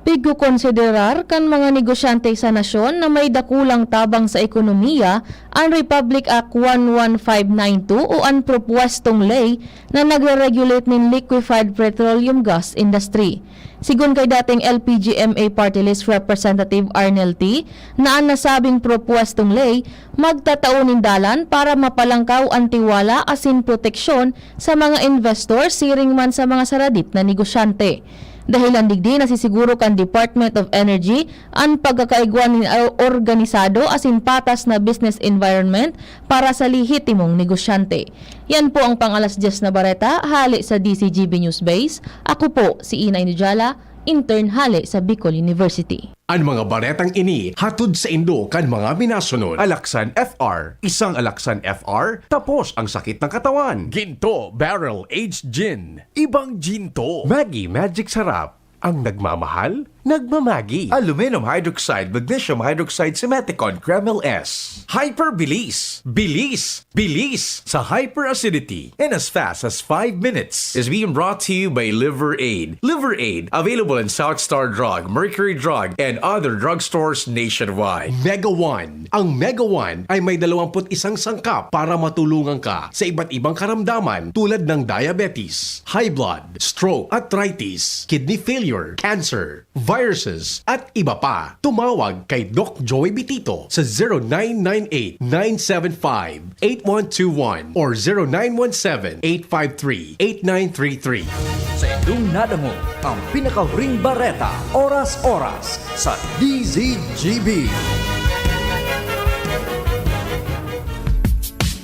Pigkukonsiderar kan mga negosyante sa nasyon na may dakulang tabang sa ekonomiya ang Republic Act 11592 o ang propuestong ley na nagre-regulate ng liquefied petroleum gas industry. Sigun kay dating LPGMA Party List Representative Arnel T, na ang nasabing propuestong ley magtataunin dalan para mapalangkaw ang tiwala asin proteksyon sa mga investor siring man sa mga saradip na negosyante. Dahilan digdi nasisiguro kan Department of Energy ang pagkakaigwan ng organisado asin patas na business environment para sa lehitimong negosyante. Yan po ang pang-alas 10 na bareta, hali sa DCGB News Base. Ako po si Inay Nujala, intern hali sa Bicol University. Ang mga baretang ini hatod sa Indo kan mga minasunod. Alaksan FR, isang Alaksan FR, tapos ang sakit ng katawan. Ginto Barrel Aged Gin, ibang ginto. Maggi Magic Sarap, ang nagmamahal, nagmamagi. Aluminum hydroxide, magnesium hydroxide, Simeticon, Kreml S. Hyper Bilis, bilis, bilis sa hyperacidity in as fast as 5 minutes. Is being brought to you by Liver Aid. Liver Aid, available in South Star Drug, Mercury Drug, and other drugstores nationwide. Mega One. Ang Mega One ay may 21 sangkap para matulungan ka sa iba't ibang karamdaman tulad ng diabetes, high blood, stroke, arthritis, kidney failure, cancer, viruses, at iba pa. Tumawag kay Doc Joey Bitito sa 0998-975-8121 or 0917-853-8933. Sa inyong nadamo ang pinakahuring bareta, oras-oras sa DZGB.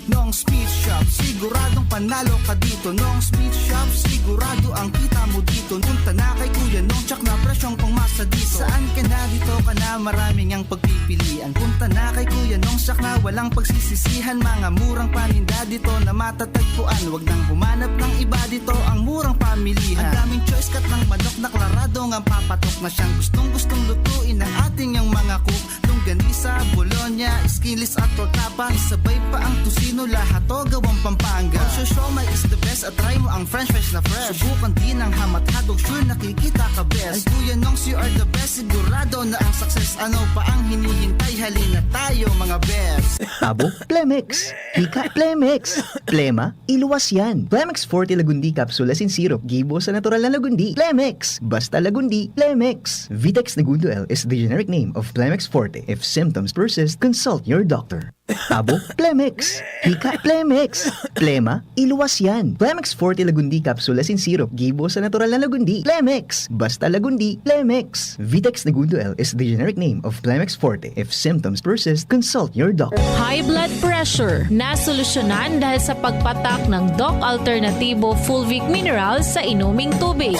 Nong Speed Shop, siguradong panalo ka dito. Nong Speed Shop, sigurado ang kita mo dito. Punta na kay Kuya Nong, tsak na presyong pangmasa dito. Saan ka na dito ka na, maraming ang pagpipilian. Punta na kay Kuya Nong, tsak na walang pagsisisihan. Mga murang paninda dito na matatagpuan. Huwag nang humanap ng iba dito, ang murang pamilihan. Ang daming choice cut ng manok na klaradong ang papatok na siyang gustong lutuin ng ating yung mga cook. Longganisa, Bologna, skinless at tortapa. Isabay pa ang tusino, lahat o gawang Pampanga. Ang siomai is the best at try mo ang french fries na fresh. Subukan din ang hamat-hadog, sure nakikita ka best. Ay Kuya Nongs, you are the best, sigurado na ang success. Ano pa ang hinihintay, halina tayo mga best. Tabo, Plemex. Hika, Plemex. Plema, iluwas yan. Plemex Forte Lagundi Capsule Asin Syrup, gibo sa natural na Lagundi. Plemex, basta Lagundi, Plemex. Vitex Nagundo L is the generic name of Plemex Forte. If symptoms persist, consult your doctor. Tabo, Plemex. Hika, Plemex. Plema, iluwas yan. Plemex Forte Lagundi Capsule Asin Syrup, gibo sa natural na Lagundi. Plemex, basta Lagundi, Plemex. Vitex Nagundo L is the generic name of Plemex Forte. If symptoms persist, consult your doctor. High blood pressure, nasolusyonan dahil sa pagpatak ng Doc Alternativo Fulvic Minerals sa inuming tubig.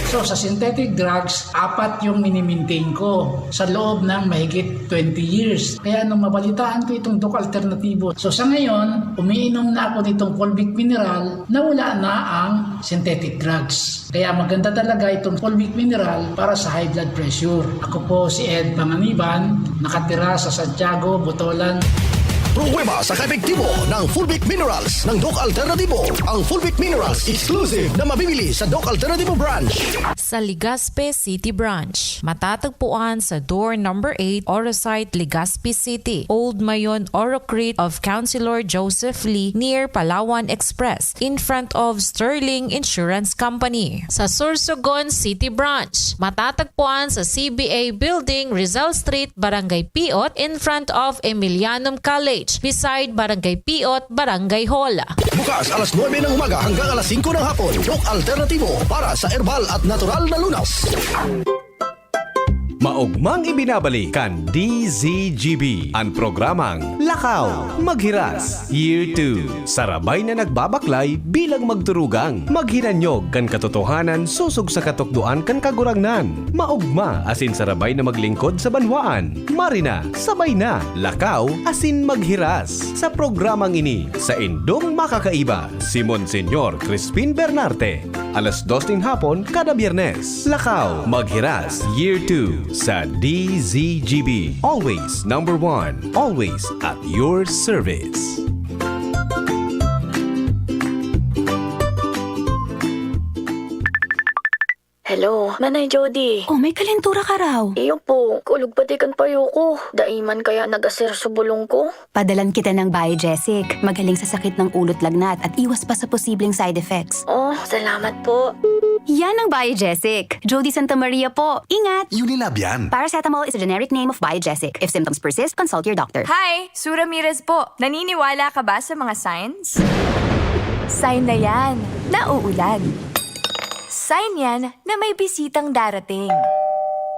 So sa synthetic drugs, 4 yung minimaintain ko sa loob ng mahigit 20 years. Kaya nung mabalitaan ko itong Doc Alternativo, so sa ngayon, umiinom na ako nitong Fulvic Mineral na wala na ang synthetic drugs. Kaya maganda talaga itong Fulvic Mineral para sa high blood pressure. Ako po si Ed Panganiban, nakatira sa Santiago, Botolan. Pruweba sa kaepektibo ng Fulvic Minerals ng Doc Alternativo. Ang Fulvic Minerals exclusive na mabibili sa Doc Alternativo branch. Sa Legazpi City Branch, matatagpuan sa door number 8, Orosite, Legazpi City, Old Mayon, Orocrete of Councilor Joseph Lee near Palawan Express, in front of Sterling Insurance Company. Sa Sorsogon City Branch, matatagpuan sa CBA Building, Rizal Street, Barangay Piot, in front of Emilianum College, beside Barangay Piot, Barangay Hall. Bukas alas 9 ng umaga hanggang alas 5 ng hapon. Doc Alternativo para sa herbal at natural na lunas. Maugmang ibinabalik kan DZGB ang programang Lakaw, Maghiras, Year 2. Sarabay na nagbabaklay bilang magturugang. Maghinanyog kan katotohanan susog sa katukduan kan kagurangnan. Maugma asin sarabay na maglingkod sa banwaan. Marina, sabay na. Lakaw asin maghiras. Sa programang ini, sa Indong Makakaiba, si Monsenyor Crispin Bernarte. Alas 2 ng hapon kada Biyernes. Lakaw, Maghiras, Year 2 sa DZGB. Always number 1. Always at your service. Hello, Manay Jody. Oh, may kalentura ka raw. Iyo po, kulog patikan payo ko. Daiman kaya nag-aser sa bulong ko. Padalan kita ng Biogesic. Magaling sa sakit ng ulot lagnat at iwas pa sa posibleng side effects. Oh, salamat po. Yan ang Biogesic. Jody Santa Maria po. Ingat! Unilab yan. Paracetamol is a generic name of Biogesic. If symptoms persist, consult your doctor. Hi! Sue Ramirez po. Naniniwala ka ba sa mga signs? Sign na yan. Nauulan. Sign yan na may bisitang darating.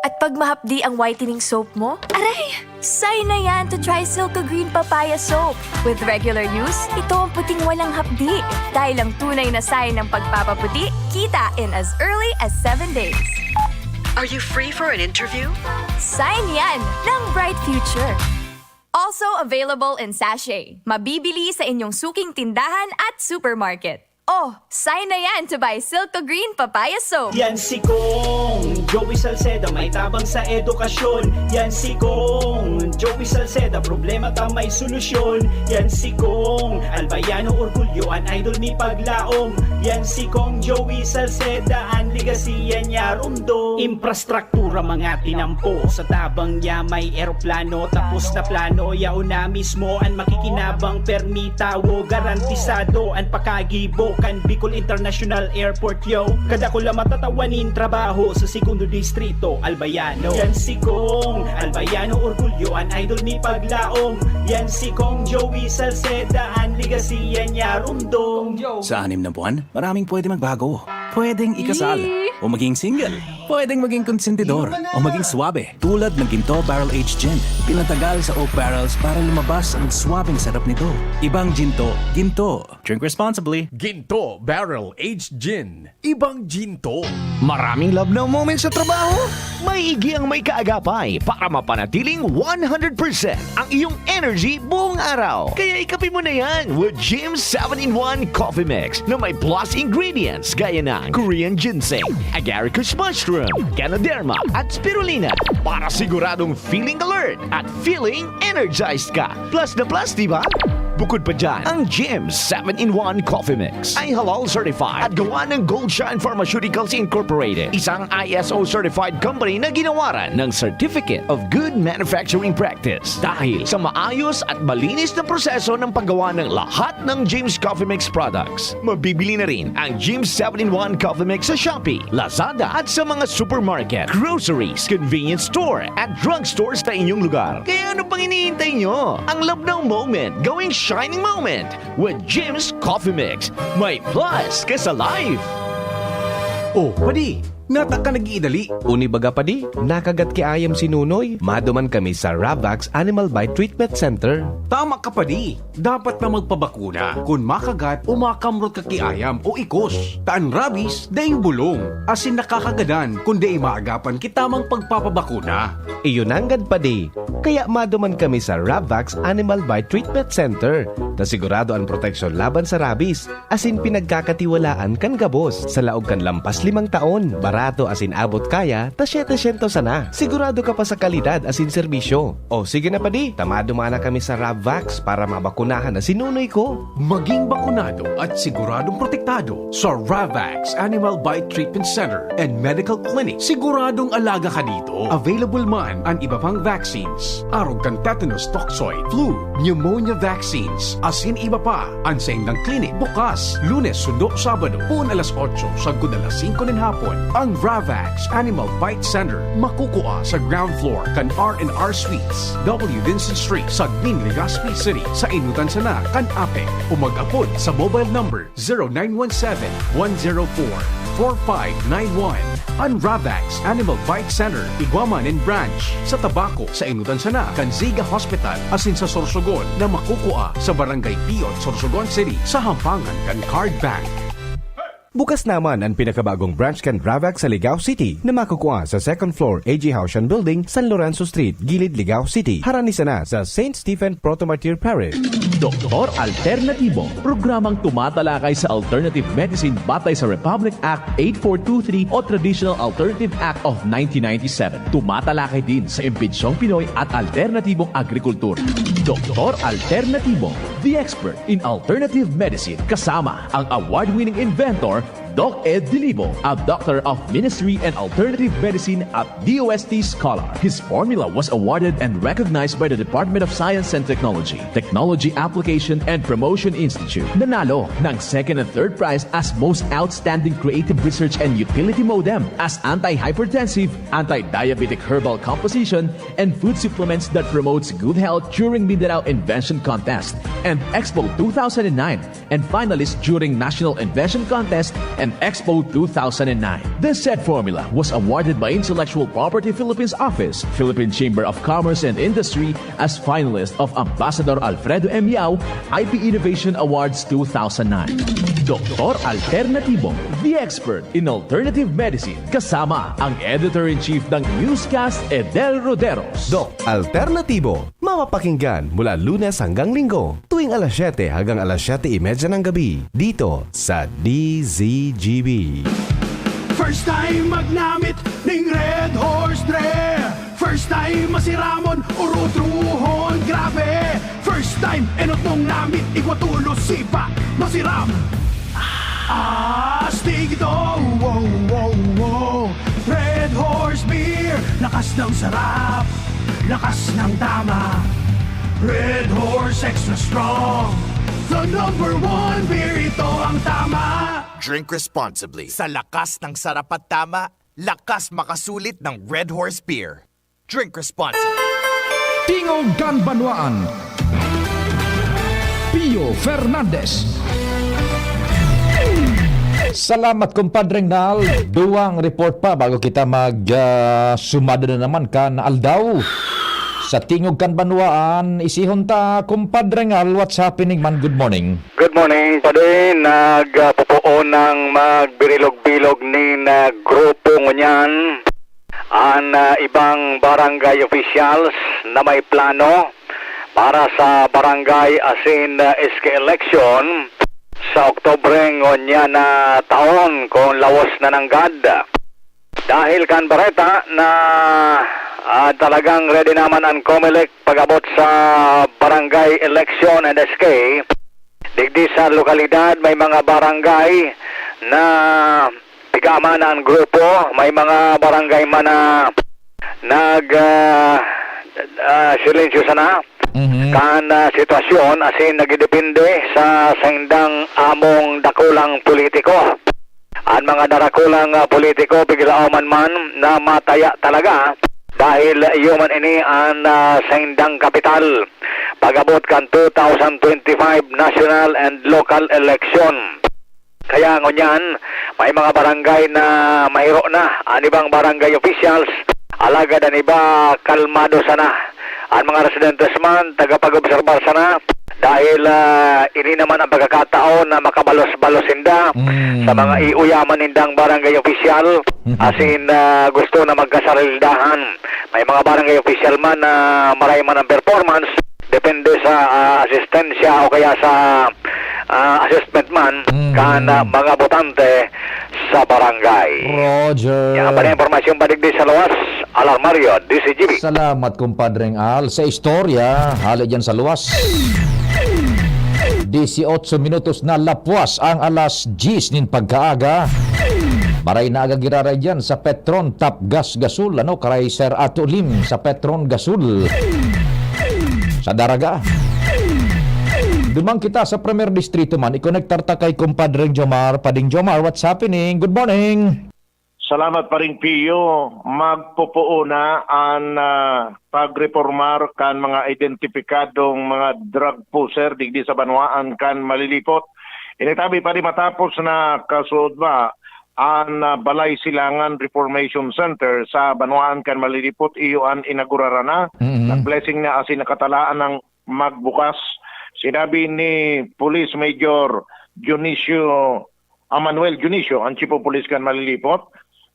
At pag mahapdi ang whitening soap mo, aray! Sign na yan to try Silka Green Papaya Soap. With regular use, ito ang puting walang hapdi. Dahil ang tunay na sign ng pagpapaputi, kita in as early as 7 days. Are you free for an interview? Sign yan ng Bright Future. Also available in sachet. Mabibili sa inyong suking tindahan at supermarket. Oh, sign na yan to buy Silka Green Papaya Soap. Yan si Kong Joey Salceda, may tabang sa edukasyon. Yan si Kong Joey Salceda, problema ta may solusyon. Yan si Kong Albayano Orgulyo, an idol ni Paglaom. Yan si Kong Joey Salceda, ang ligasiya niya rumdo. Infrastruktura mga tinampo, sa tabang niya may eroplano. Tapos na plano, yao na mismo ang makikinabang permitawo. Garantisado ang pakagibo kan Bicol International Airport, yo. Kada ko lang matatawanin trabaho sa segundo distrito, Albayano. Yan si Kong Albayano Orgulyo, an idol ni Paglaom. Yan si Kong Joey Salceda, ang ligasiya niya rumdong. Sa 6 na buwan, maraming pwede magbago. Pwedeng ikasal, o maging single. Pwedeng maging konsentidor, o maging swabe. Tulad ng Ginto Barrel Aged Gin. Pinatagal sa oak barrels para lumabas ang swabing sarap nito. Ibang Ginto, Ginto. Drink responsibly. Ginto Barrel Aged Gin. Ibang Ginto. Maraming love na moments sa trabaho? May igi ang may kaagapay para mapanatiling 100% ang iyong energy buong araw. Kaya ikapin mo na yan with Jim's 7-in-1 Coffee Mix na may plus ingredients gaya ng Korean ginseng, agaricus mushroom, ganoderma at spirulina para siguradong feeling alert at feeling energized ka. Plus na plus, diba? Bukod pa dyan, ang Jim's 7-in-1 Coffee Mix ay halal certified at gawa ng Gold Shine Pharmaceuticals Incorporated, isang ISO certified company na ginawaran ng Certificate of Good Manufacturing Practice. Dahil sa maayos at malinis na proseso ng paggawa ng lahat ng Jim's Coffee Mix products, mabibili na rin ang Jim's 7-in-1 Coffee Mix sa Shopee, Lazada at sa mga supermarket, groceries, convenience store at drugstores sa inyong lugar. Kaya ano pang hinihintay nyo? Ang love ng moment, gawing shining moment with Jim's Coffee Mix. May plus ka sa life. Oh, padi, nata ka nag-iidali. Uni baga padi, nakagat ki ayam si Nunoy. Maduman kami sa Ravax Animal Bite Treatment Center. Tama ka padi. Dapat na magpabakuna kung makagat o makamrot ka kiayam o ikos. Taan rabies, daing bulong. Asin nakakagadan kung di maagapan kitamang pagpapabakuna. Iyon nanggad padi. Kaya maduman kami sa Ravax Animal Bite Treatment Center. Na sigurado ang proteksyon laban sa rabies. Asin pinagkakatiwalaan kan gabos. Sa laog kan lampas 5 taon. Barato asin abot kaya, ta 700 sana. Sigurado ka pa sa kalidad asin serbisyo. O sige na padi, tamadumana kami sa Ravax para mabakunahan na sinunoy ko. Maging bakunado at siguradong protektado sa Ravax Animal Bite Treatment Center and Medical Clinic. Siguradong alaga ka dito. Available man ang iba pang vaccines. Arog kang tetanus toxoid, flu, pneumonia vaccines, asin iba pa. Ang sa indang clinic bukas, Lunes, Sundo, Sabado, puon alas 8, sagod alas 5 ng hapon. Ang Ravax Animal Bite Center makukuha sa ground floor kan R&R Suites, W. Vincent Street, Sagmin, Legazpi City. Sa inutan sana kan APEC o mag-apod sa mobile number 0917-104-4591. Ang Ravax Animal Bite Center, Iguaman and Branch sa Tabaco. Sa inutan sana kan Ziga Hospital asin sa Sorsogon na makukuha sa Barangay Piot, Sorsogon City sa hampangan kan Card Bank. Bukas naman ang pinakabagong branch kan Ravax sa Ligao City na makukuha sa 2nd floor AG Haushan Building, San Lorenzo Street, Gilid, Ligao City. Haranisa na sa St. Stephen Protomartyr Parish. Doktor Alternatibo, programang tumatalakay sa alternative medicine batay sa Republic Act 8423 o Traditional Alternative Act of 1997. Tumatalakay din sa imbitsyong Pinoy at alternatibong agrikultur. Doktor Alternatibo, the expert in alternative medicine, kasama ang award-winning inventor Doc Ed Dilibo, a doctor of ministry and alternative medicine at DOST Scholar. His formula was awarded and recognized by the Department of Science and Technology, Technology Application and Promotion Institute. Nanalo ng second and third prize as Most Outstanding Creative Research and Utility Modem as Anti-Hypertensive, Anti-Diabetic Herbal Composition, and Food Supplements that promotes good health during Mindanao Invention Contest and Expo 2009, and finalist during National Invention Contest and Expo 2009. The said formula was awarded by Intellectual Property Philippines Office, Philippine Chamber of Commerce and Industry as finalist of Ambassador Alfredo M. Yao IP Innovation Awards 2009. Dr. Alternativo, the expert in alternative medicine, kasama ang Editor-in-Chief ng Newscast, Edel Roderos. Doc Alternativo, mapapakinggan mula Lunes hanggang Linggo, tuwing alas 7 hanggang alas 7:30 ng gabi, dito sa DZGB. First time magnamit ning Red Horse Dre. First time masiramon urutruhon grabe. First time enotong namit igwatulo sipa masiram. Astig ito, wow, wow, wow. Red Horse Beer, lakas ng sarap, lakas ng tama. Red Horse Extra Strong, the #1 beer, ito ang tama. Drink responsibly. Sa lakas ng sarap at tama, lakas makasulit ng Red Horse Beer. Drink responsibly. Tingog Ganbanwaan. Pio Fernandez. Salamat kumpadreng Nal. Duwang report pa bago kita sumada na naman kan Aldaw. Sa Tingog Ganbanwaan, isihon ta kumpadreng Nal, what's happening man? Good morning. Good morning pa din. Nagpupuo ng magbirilog-bilog ni grupo ngunyan ang ibang barangay officials na may plano para sa barangay asin SK election sa Oktobre ngunyan na taon kung lawas na nanggad. Dahil kan Bareta na talagang ready naman ang COMELEC pag-abot sa barangay election and SK. Digdi sa lokalidad may mga barangay na tigama na ang grupo, may mga barangay man na silensyo sana kan sitwasyon asin nagidepende sa sendang among dakulang politiko. Ang mga darakulang politiko bigla man na mataya talaga dahil human ini ang sendang kapital pag-abot kan 2025 national and local election. Kaya ngunyan, may mga barangay na mahiro na. Ang ibang barangay officials, alagad ang iba kalmado sana. Ang mga residentes man, tagapag-obserbar sana. Dahil ini naman ang pagkakataon na makabalos-balosinda sa mga iuyaman nindang barangay official. Asin gusto na magkasarildahan. May mga barangay official man na maray man ang performance. Depende sa asistensya o kaya sa assessment man kan mga botante sa barangay. Roger. Yan pa na informasyon padigdi sa luwas. Alar Mario, DCGB. Salamat kumpadreng Al. Sa istorya, hali dyan sa luwas. 18 minutos na lapwas ang alas 10 nin pagkaaga. Maray na agagiraray dyan sa Petron Tap Gas Gasul. Karay Sir Ato Lim sa Petron Gasul. Sa Daraga. Dumang kita sa Premier Distrito man. I-connectar ta kay kumpadreng Jomar. Pading Jomar, what's happening? Good morning. Salamat pa rin, Pio. Magpupuo na ang pagreformar kan mga identifikadong mga drug pusher digdi sa banwaan kan malilipot. Initabi pa rin matapos na kasunod ba ang Balay Silangan Reformation Center sa banwaan kan malilipot iyo ang inagurara na. Nag-blessing na asin nakatalaan ng magbukas. Sinabi ni Police Major Manuel Junicio, ang Chief of Police kan malilipot,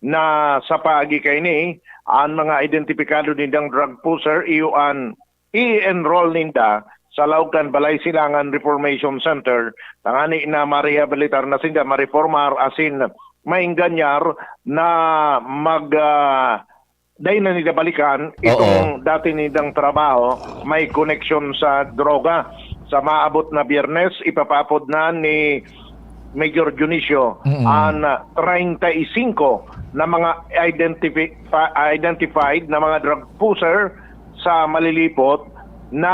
na sa paagi kay ni ang mga identifikado nindang drug pusher iyo ang i-enroll ninda sa Laucan Balay Silangan Reformation Center. Tangani na ma-rehabilitar na sinda, ma-reformar asin mainganyar na dahil na nila balikan itong dati nidang trabaho may connection sa droga. Sa maabot na Biyernes, ipapapod na ni Major Dionisio, ang 35 na mga identified na mga drug pusher sa Malilipot na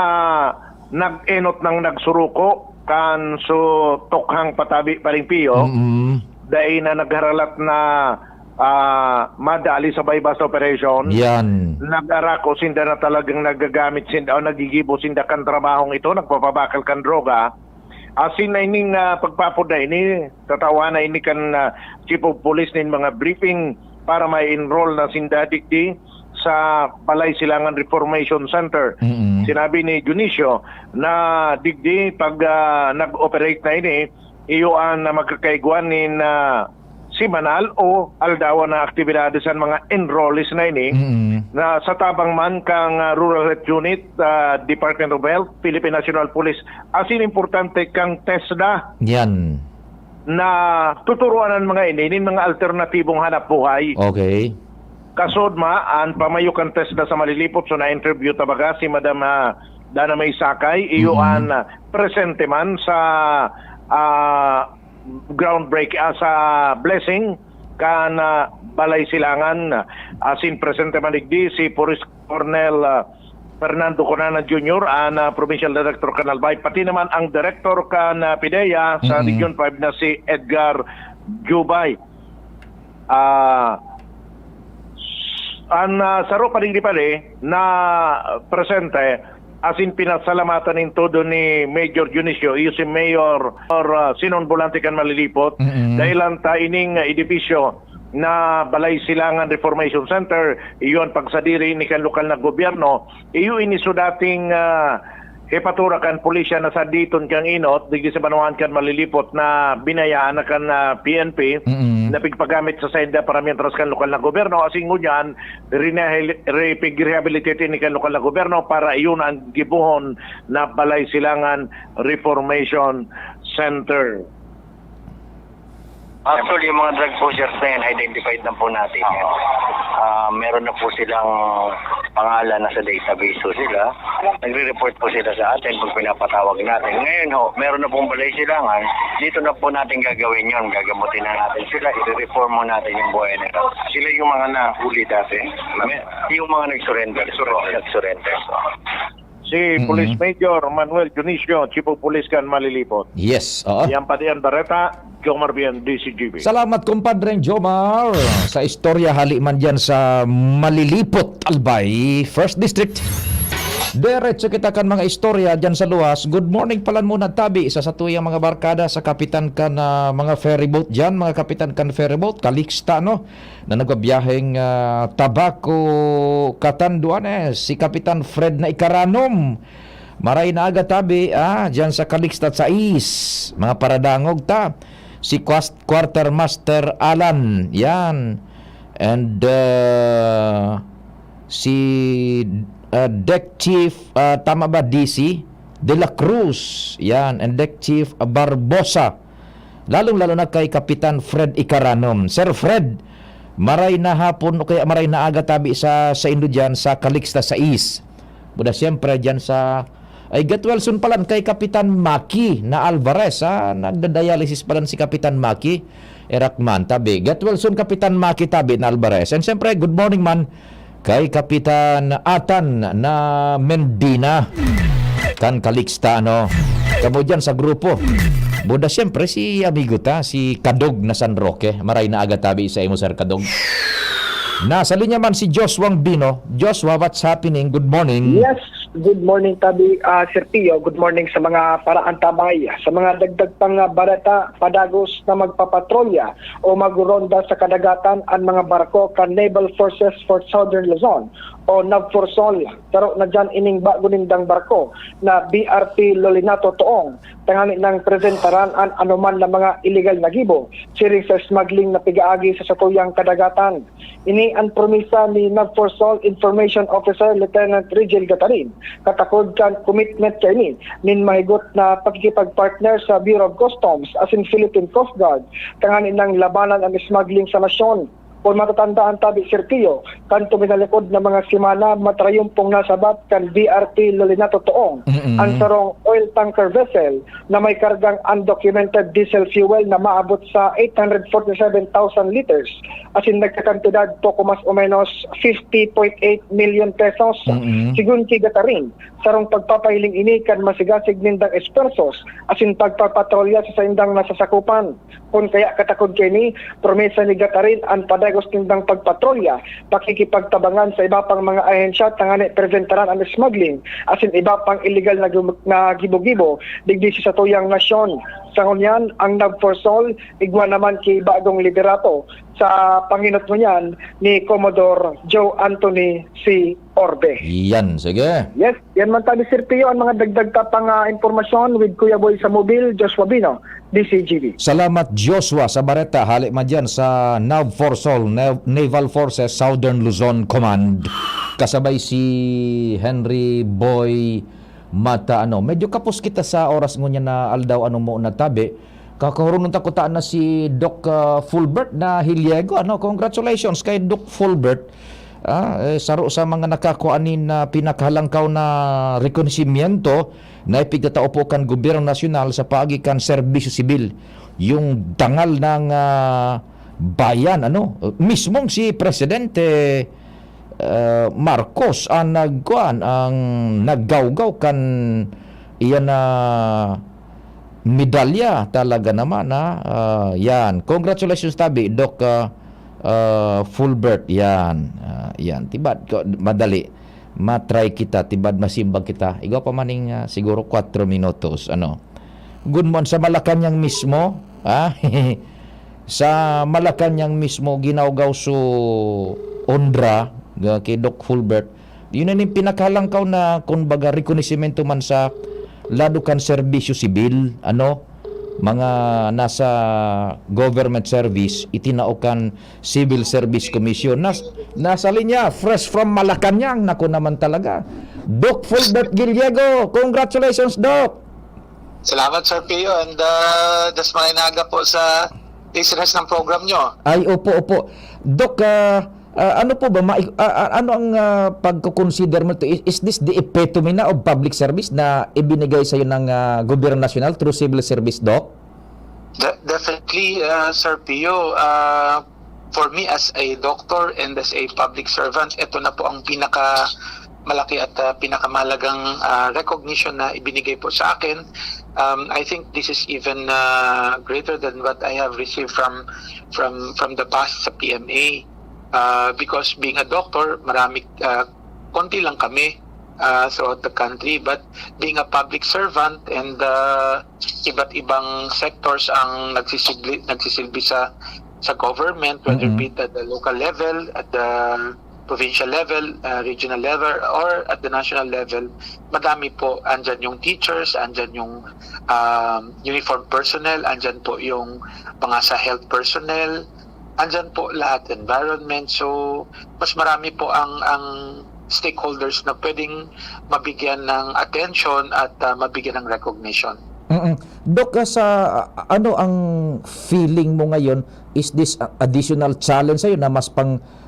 nag-enot ng nagsuruko kan so tokhang patabi Parimpio dahil na nagharalat na madali sa bypass operation. Yan. Nag-arako sinda na talagang nagagamit sinda o nagigibo sinda kan trabahong ito, nagpapabakal kan droga. Asin na ining pagpapuda ini, tatawa na ini kan Chief of Police nin mga briefing para may enroll na sinda digdi sa Balay Silangan Reformation Center. Sinabi ni Dionisio na digdi pag nag-operate na ini, iyoan na magkakaiguan nin simanal o aldawa na aktibidades sa mga enrollees na ini na sa tabang man kang Rural Health Unit, Department of Health, Philippine National Police, asin importante kang TESDA Yan. na tuturuan ng mga ini mga alternatibong hanap buhay. Okay. Kasod an pamayo kang TESDA sa Malilipot, so na-interview tabaga si Madam Dana May Sakay, iyoan presente man sa groundbreak sa blessing kan Balay Silangan, asin presente maligdi si Police Colonel Fernando Conana Jr. ang Provincial Director kan Albay, pati naman ang Director kan PIDEA sa Region 5 na si Edgar Jubay. Ang saro pa rin di pala na presente asin pinasalamatan ng todo ni Major Dionisio, iyo si Mayor Sinon Volante kan Malilipot, dahil ang ining edifisyo na Balay Silangan Reformation Center, iyon pagsadiri ni kan lokal na gobyerno, iyo iniso dating hepatura kan pulisya na sa diton kang inot, digdi sa Banuan kan Malilipot na binayaan na kan PNP, na pigpagamit sa senda para mientras kan lokal na gobyerno, asing ngunyan, pig-rehabilitate ni kan lokal na gobyerno para iyon ang gibuhon na Balay Silangan Reformation Center. Actually, yung mga drug pushers na yan, identified na po natin yan. Meron na po silang pangalan na sa database po sila. Nagre-report po sila sa atin pag pinapatawag natin. Ngayon ho, meron na pong Balay Silangan. Dito na po natin gagawin yon. Gagamutin na natin sila. I-reform mo natin yung buhay nila. Sila yung mga nahuli dati. Yung mga nag-surrender. Si Police Major Manuel Dionisio, Chief of Police kan Malilipot. Yes. Yan pati ang Barreta, Jomar Bian, DCGB. Salamat kumpadreng Jomar sa istorya haliman dyan sa Malilipot, Albay, 1st District. Diretso kita kan mga istorya dyan sa luwas. Good morning palan muna tabi isa sa tuyang mga barkada sa kapitan kan mga ferryboat dyan, mga kapitan kan ferryboat, Calixta no, na nagabiyaheng Tabaco, Catanduanes, si Kapitan Fred na Ikaranom. Maray na aga tabi dyan sa Calixta sa Is, mga paradangog ta. Si Quartermaster Alan, yan. And si Deck Chief tama ba DC De La Cruz, yan, and Deck Chief Barbosa, lalong-lalo na kay Kapitan Fred Ikaranom. Sir Fred, maray na hapon o kaya maray na aga tabi sa Indo dyan sa Calixta sa East. Buda siyempre dyan sa ay get well soon palan kay Kapitan Maki na Alvarez, nagda-dialysis palan si Kapitan Maki Erakman tabi. Get well soon Kapitan Maki tabi na Alvarez. And siyempre good morning man kay Kapitan Atan na Mendina kan Calixta no. Kamo dyan sa grupo. Buda siyempre si amigo ta, si Kadog na San Roque. Maray na aga tabi sa imo Sir Kadog. Nasa linya man si Joshua Bino. Joshua, what's happening? Good morning. Yes, good morning tabi Sir Tio. Good morning sa mga paraan tabay, sa mga dagdag pang barata padagos na magpapatrolya o magronda sa kadagatan ang mga barko kan Naval Forces for Southern Luzon o NAVFORSOL. Pero na dyan ining gunindang barko na BRP Lolinato Toong tangani ng presentaran an anuman na mga illegal na gibo siring sa smuggling na pigaagi sa satuyang kadagatan. Ini ang promisa ni NAVFORSOL Information Officer Lieutenant Rigel Gatarin. Katakod kan commitment kay nin mahigot na pagkikipag-partner sa Bureau of Customs as in Philippine Coast Guard tangani ng labanan ang smuggling sa nasyon. Kung matatandaan tabi Sir Tio, kanto minalikod ng mga simana matrayumpong nasabat kan BRT Lolinato Toong, ang sarong oil tanker vessel na may kargang undocumented diesel fuel na maabot sa 847,000 liters, as in nagkakantidad po kumas o menos 50.8 million pesos. Sigun kigatarin, sarong pagpapahiling ini kan masigasig nindang espersos, as in pagpapatrolya sa indang nasasakupan. Kung kaya katakod kini, promesa ni Gatarin ang padagos nindang pagpatrolya, pakikipagtabangan sa iba pang mga ahensya tangani preventaran ang smuggling, as in iba pang illegal na gibo-gibo digdi sa tuyang nasyon. Sa ngunyan, ang nagforsol, igwa naman kay bagong liderato sa panginot ngunyan ni Commodore Joe Anthony C. Orbe. Yan, sige. Yes, yan man tabi Sir Pio ang mga dagdag pang impormasyon with Kuya Boy sa Mobile, Joshua Bino, DCGB. Salamat Joshua sa Bareta, halik man dyan sa NAVFORSOL, Naval Forces Southern Luzon Command. Kasabay si Henry Boy Mata, medyo kapos kita sa oras ngunya na aldaw mo natabi. Kakahurunong takutaan na si Doc Fulbert na Hiliego. Congratulations kay Doc Fulbert. Saro sa mga nakakuanin na pinakahalangkaw na rekonosimiento na ipigtatao po kan gobyerno nasyonal sa paagikan serbisyo sibil. Yung dangal ng bayan, mismong si Presidente Marcos ang naggawgaw kan iyan na medalya talaga naman yan. Congratulations tabi Doc Fulbert yan. Yan tibad madali matry kita, tibad masimbag kita. Igaw pa maning siguro 4 minutos good morning sa Malacanang mismo sa Malacanang mismo ginawgaw so Ondra kay Doc Fulbert. Yun na yung pinakahalangkaw na kumbaga rekonosimento man sa lado kan serbisyo sibil, mga nasa government service, itinaukan Civil Service Commission. Nasa linya, fresh from Malacanang, naku naman talaga. Doc Fulbert Giliego, congratulations Doc! Salamat Sir Pio, and das mga inaga po sa listeners ng program nyo. Ay, opo. Doc, ano po ba ano ang pagko-consider mo to? Is this the epitome na of public service na ibinigay sa iyo ng gobyerno nasyonal through civil service, Doc? Definitely, Sir Pio. For me as a doctor and as a public servant, ito na po ang pinakamalaki at pinakamalagang recognition na ibinigay po sa akin. I think this is even greater than what I have received from the past sa PMA. Because being a doctor, konti lang kami throughout the country, but being a public servant and iba't ibang sectors ang nagsisilbi sa government, whether be at the local level, at the provincial level, regional level, or at the national level. Madami po, andyan yung teachers, andyan yung uniform personnel, andyan po yung mga sa health personnel, andyan po lahat, environment. So, mas marami po ang stakeholders na pwedeng mabigyan ng attention at mabigyan ng recognition. Doc, ano ang feeling mo ngayon? Is this additional challenge sa'yo na mas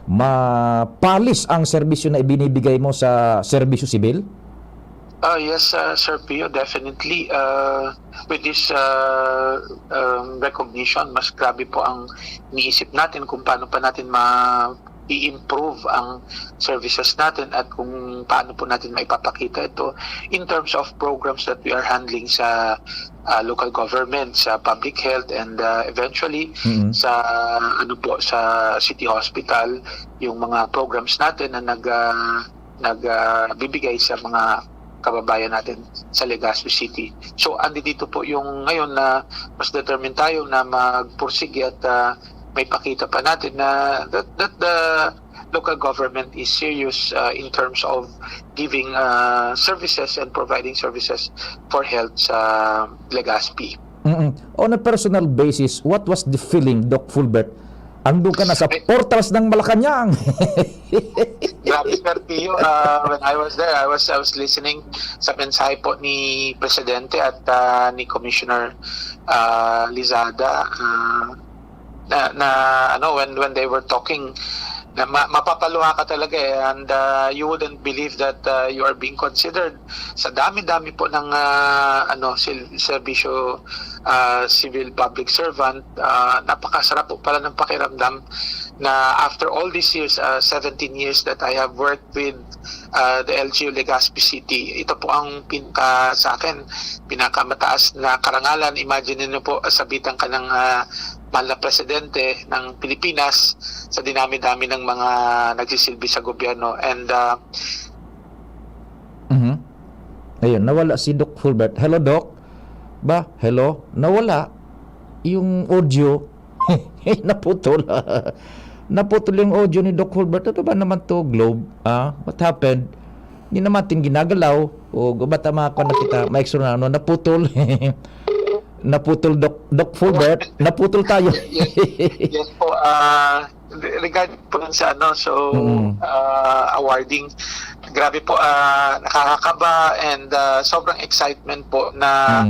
mapalis ang serbisyo na ibinibigay mo sa serbisyo sibil? Yes, Sir Pio, definitely. With this recognition, mas grabe po ang iniisip natin kung paano pa natin i-improve ang services natin at kung paano po natin maipapakita ito in terms of programs that we are handling sa local government, sa public health, and eventually sa city hospital, yung mga programs natin na nagbibigay sa mga kababayan natin sa Legazpi City. So, dito po yung ngayon na mas determined tayo na magpursige at may pakita pa natin na that the local government is serious in terms of giving services and providing services for health sa Legazpi. On a personal basis, what was the feeling, Doc Fulbert? Andun ka na sa portals ng Malacanang. Grabe, Sir Pio. When I was there, I was listening sa mensahe po ni Presidente at ni Commissioner Lizada. when they were talking, na mapapaluha ka talaga and you wouldn't believe that you are being considered sa dami-dami po ng serbisyo civil public servant. Napakasarap po pala ng pakiramdam na after all these years, 17 years that I have worked with the LGU Legazpi City, ito po ang sa akin pinakamataas na karangalan. Imagine niyo po, sabitan ka ng mahal na presidente ng Pilipinas sa dinami-dami ng mga nagsisilbi sa gobyerno. And Ayun, nawala si Doc Fulbert. Hello, Doc. Hello? Nawala yung audio. Naputol. Naputol yung audio ni Doc Fulbert. Ito ba naman to, Globe? What happened? Hindi naman natin ginagalaw. O gumatama ka na kita. Maextra na naputol. Naputol, Doc Fulbert. Naputol tayo. yes po. Regarding po sa awarding, grabe po, nakakakaba and sobrang excitement po na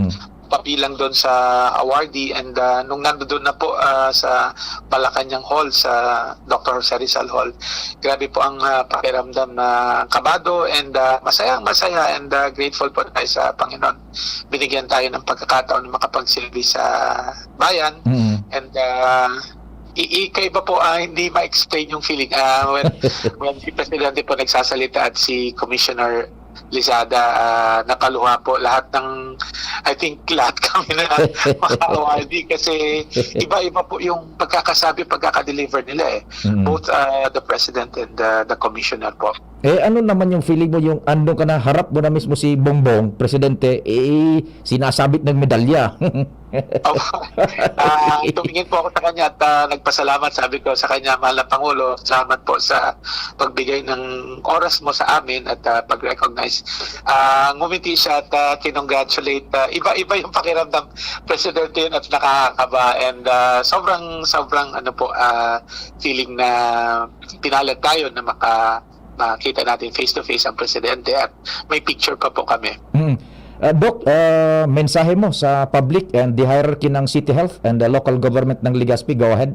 pabilang doon sa awardee. And nung nandoon na po sa Malacanang Hall, sa Dr. Jose Rizal Hall, grabe po ang pakiramdam na kabado and masaya and grateful po tayo sa Panginoon. Binigyan tayo ng pagkakataon na makapagsilbi sa bayan. And ikaiba po, hindi ma-explain yung feeling when si Presidente po nagsasalita at si Commissioner Lizada, napaluha po lahat ng, I think lahat kami na makakawaldi kasi iba-iba po yung pagkaka-deliver nila both the President and the Commissioner po. Ano naman yung feeling mo yung andun ka na, harap mo na mismo si Bongbong, Presidente, sinasabit ng medalya? Tumingin po ako sa kanya at nagpasalamat, sabi ko sa kanya, mahal na Pangulo, salamat po sa pagbigay ng oras mo sa amin at pag-recognize. Ngumiti siya at kinongratulate. Iba-iba yung pakiramdam, Presidente, at nakakaba and sobrang feeling na pinalad tayo na makita natin face-to-face ang Presidente at may picture pa po kami. Doc, mensahe mo sa public and the hierarchy ng City Health and the local government ng Legazpi. Go ahead.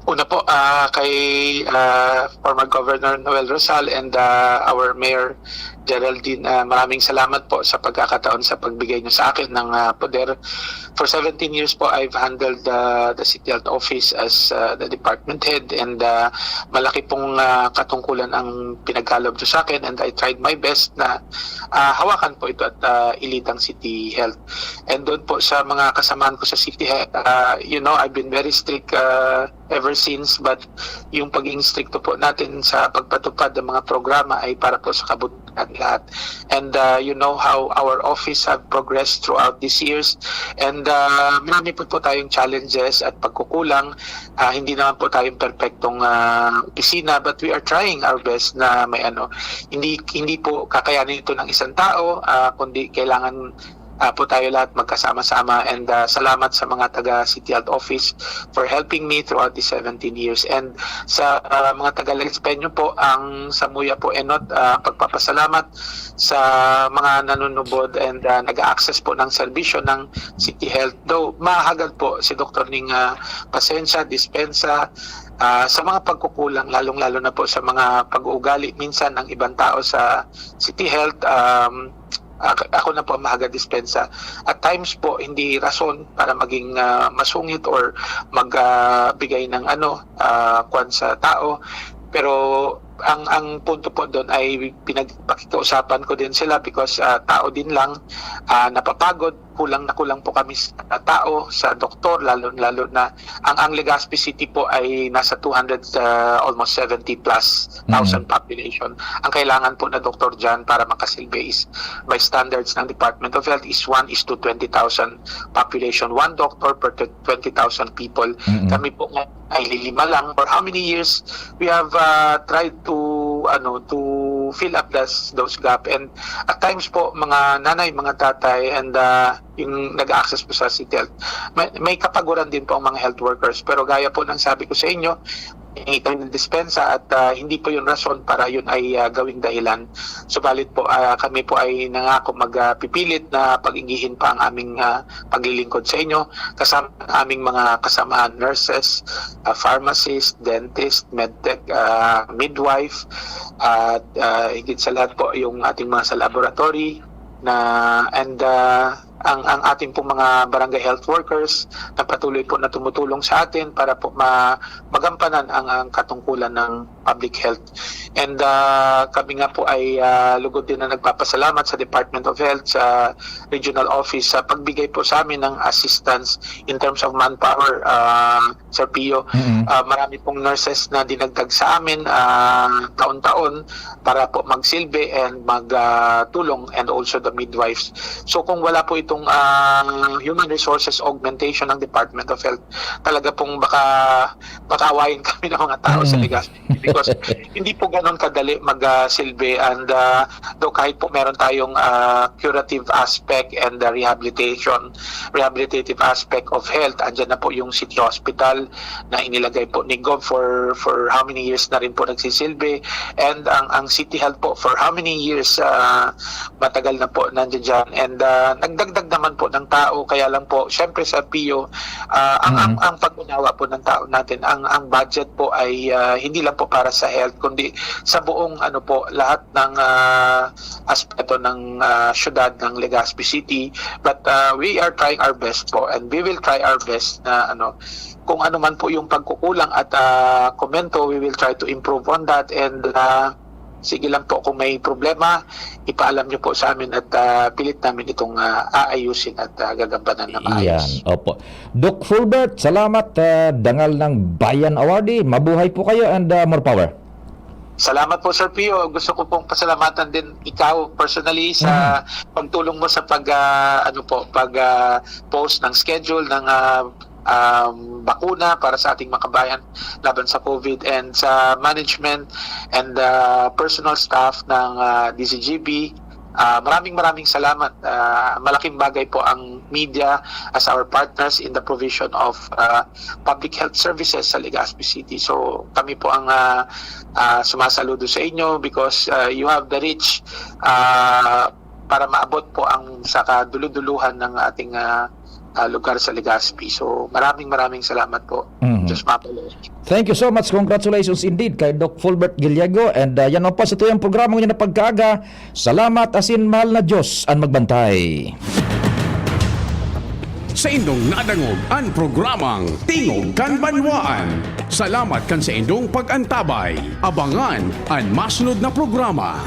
Una po, kay former Governor Noel Rosal and our Mayor Geraldine, maraming salamat po sa pagkakataon sa pagbigay niyo sa akin ng poder. For 17 years po, I've handled the City Health Office as the department head and malaki pong katungkulan ang pinagkalob niyo sa akin and I tried my best na hawakan po ito at i-lead ang City Health. And doon po sa mga kasamaan ko sa City Health, I've been very strict ever since, but yung pagiging stricto po natin sa pagpatupad ng mga programa ay para po sa kabutihan lahat. And you know how our office have progressed throughout these years and marami po tayong challenges at pagkukulang. Hindi naman po tayong perfectong opisina, but we are trying our best na may hindi po kakayanin ito ng isang tao, kundi kailangan po tayo lahat magkasama-sama and salamat sa mga taga City Health Office for helping me throughout the 17 years and sa mga taga Legazpi po, ang Samuya po Enot, pagpapasalamat sa mga nanunubod and nag-access po ng serbisyo ng City Health. Though mahagad po si Dr. Ning pasensya, dispensa sa mga pagkukulang, lalong-lalo na po sa mga pag-uugali minsan ng ibang tao sa City Health. Ako na po ang mahagad dispensa. At times po, hindi rason para maging masungit or magbigay ng kwan sa tao. Pero ang punto po doon ay pinagpakikiusapan ko din sila because tao din lang, napapagod, kulang po kami sa tao, sa doktor, lalo na ang Legazpi City po ay nasa 200 almost 70 plus thousand population. Ang kailangan po na doktor dyan para makasilbi is by standards ng Department of Health is 1:20,000 population, 1 doctor per 20,000 people. Kami po ay 5 lang. For how many years we have tried to fill up those gap, and at times po mga nanay, mga tatay and yung nag-access po sa City Health, may kapaguran din po ang mga health workers, pero gaya po ng sabi ko sa inyo, hingi kami ng dispensa at hindi po yun rason para yun ay gawing dahilan. Subalit po kami po ay nangako magpipilit na pag-inggihin pa ang aming paglilingkod sa inyo kasama ang aming mga kasamahan, nurses, pharmacist, dentist, medtech, midwife, at higit sa lahat po yung ating mga sa laboratory ang ating pong mga barangay health workers na patuloy po na tumutulong sa atin para po magampanan ang katungkulan ng public health. And kami nga po ay lugod din na nagpapasalamat sa Department of Health, sa Regional Office sa pagbigay po sa amin ng assistance in terms of manpower, Sir Pio. Marami pong nurses na dinagdag sa amin taon-taon para po magsilbi and magtulong, and also the midwives. So kung wala po itong human resources augmentation ng Department of Health, talaga pong baka patawain kami ng mga tao sa Legazpi, because hindi po ganon kadali magsilbi, and though kahit po meron tayong curative aspect and rehabilitative aspect of health, andyan na po yung city hospital na inilagay po ni Gov for how many years na rin po nagsisilbi, and ang city health po for how many years matagal na po nandiyan dyan, and nagdagdag naman po ng tao. Kaya lang po syempre sa PIO ang pag-unawa po ng tao natin, ang budget po ay hindi lang po para sa health kundi sa buong lahat ng aspeto ng syudad ng Legazpi City. But we are trying our best po, and we will try our best na kung ano man po yung pagkukulang at komento, we will try to improve on that, and sige lang po, kung may problema, ipaalam nyo po sa amin at pilit namin itong aayusin at gagampanan na maayos. Yan, opo. Doc Fulbert, salamat. Dangal ng Bayan Awardee. Mabuhay po kayo, and more power. Salamat po, Sir Pio. Gusto ko pong pasalamatan din ikaw personally sa pagtulong mo sa pag-post ng schedule ng bakuna para sa ating makabayan laban sa COVID, and sa management and personal staff ng DCGB. Maraming salamat. Malaking bagay po ang media as our partners in the provision of public health services sa Legazpi City. So kami po ang sumasaludo sa inyo because you have the reach para maabot po ang sa kaduluduluhan ng ating lugar sa Legazpi. So maraming salamat po. Diyos mapalo. Thank you so much. Congratulations indeed kay Doc Fulbert Giliago, and yan po sa tuyang programa niya na pagkaaga. Salamat, asin mahal na Diyos ang magbantay. Sa indong nadangog ang programang Tingog kan Banwaan. Salamat kan sa indong pag-antabay. Abangan ang masunod na programa.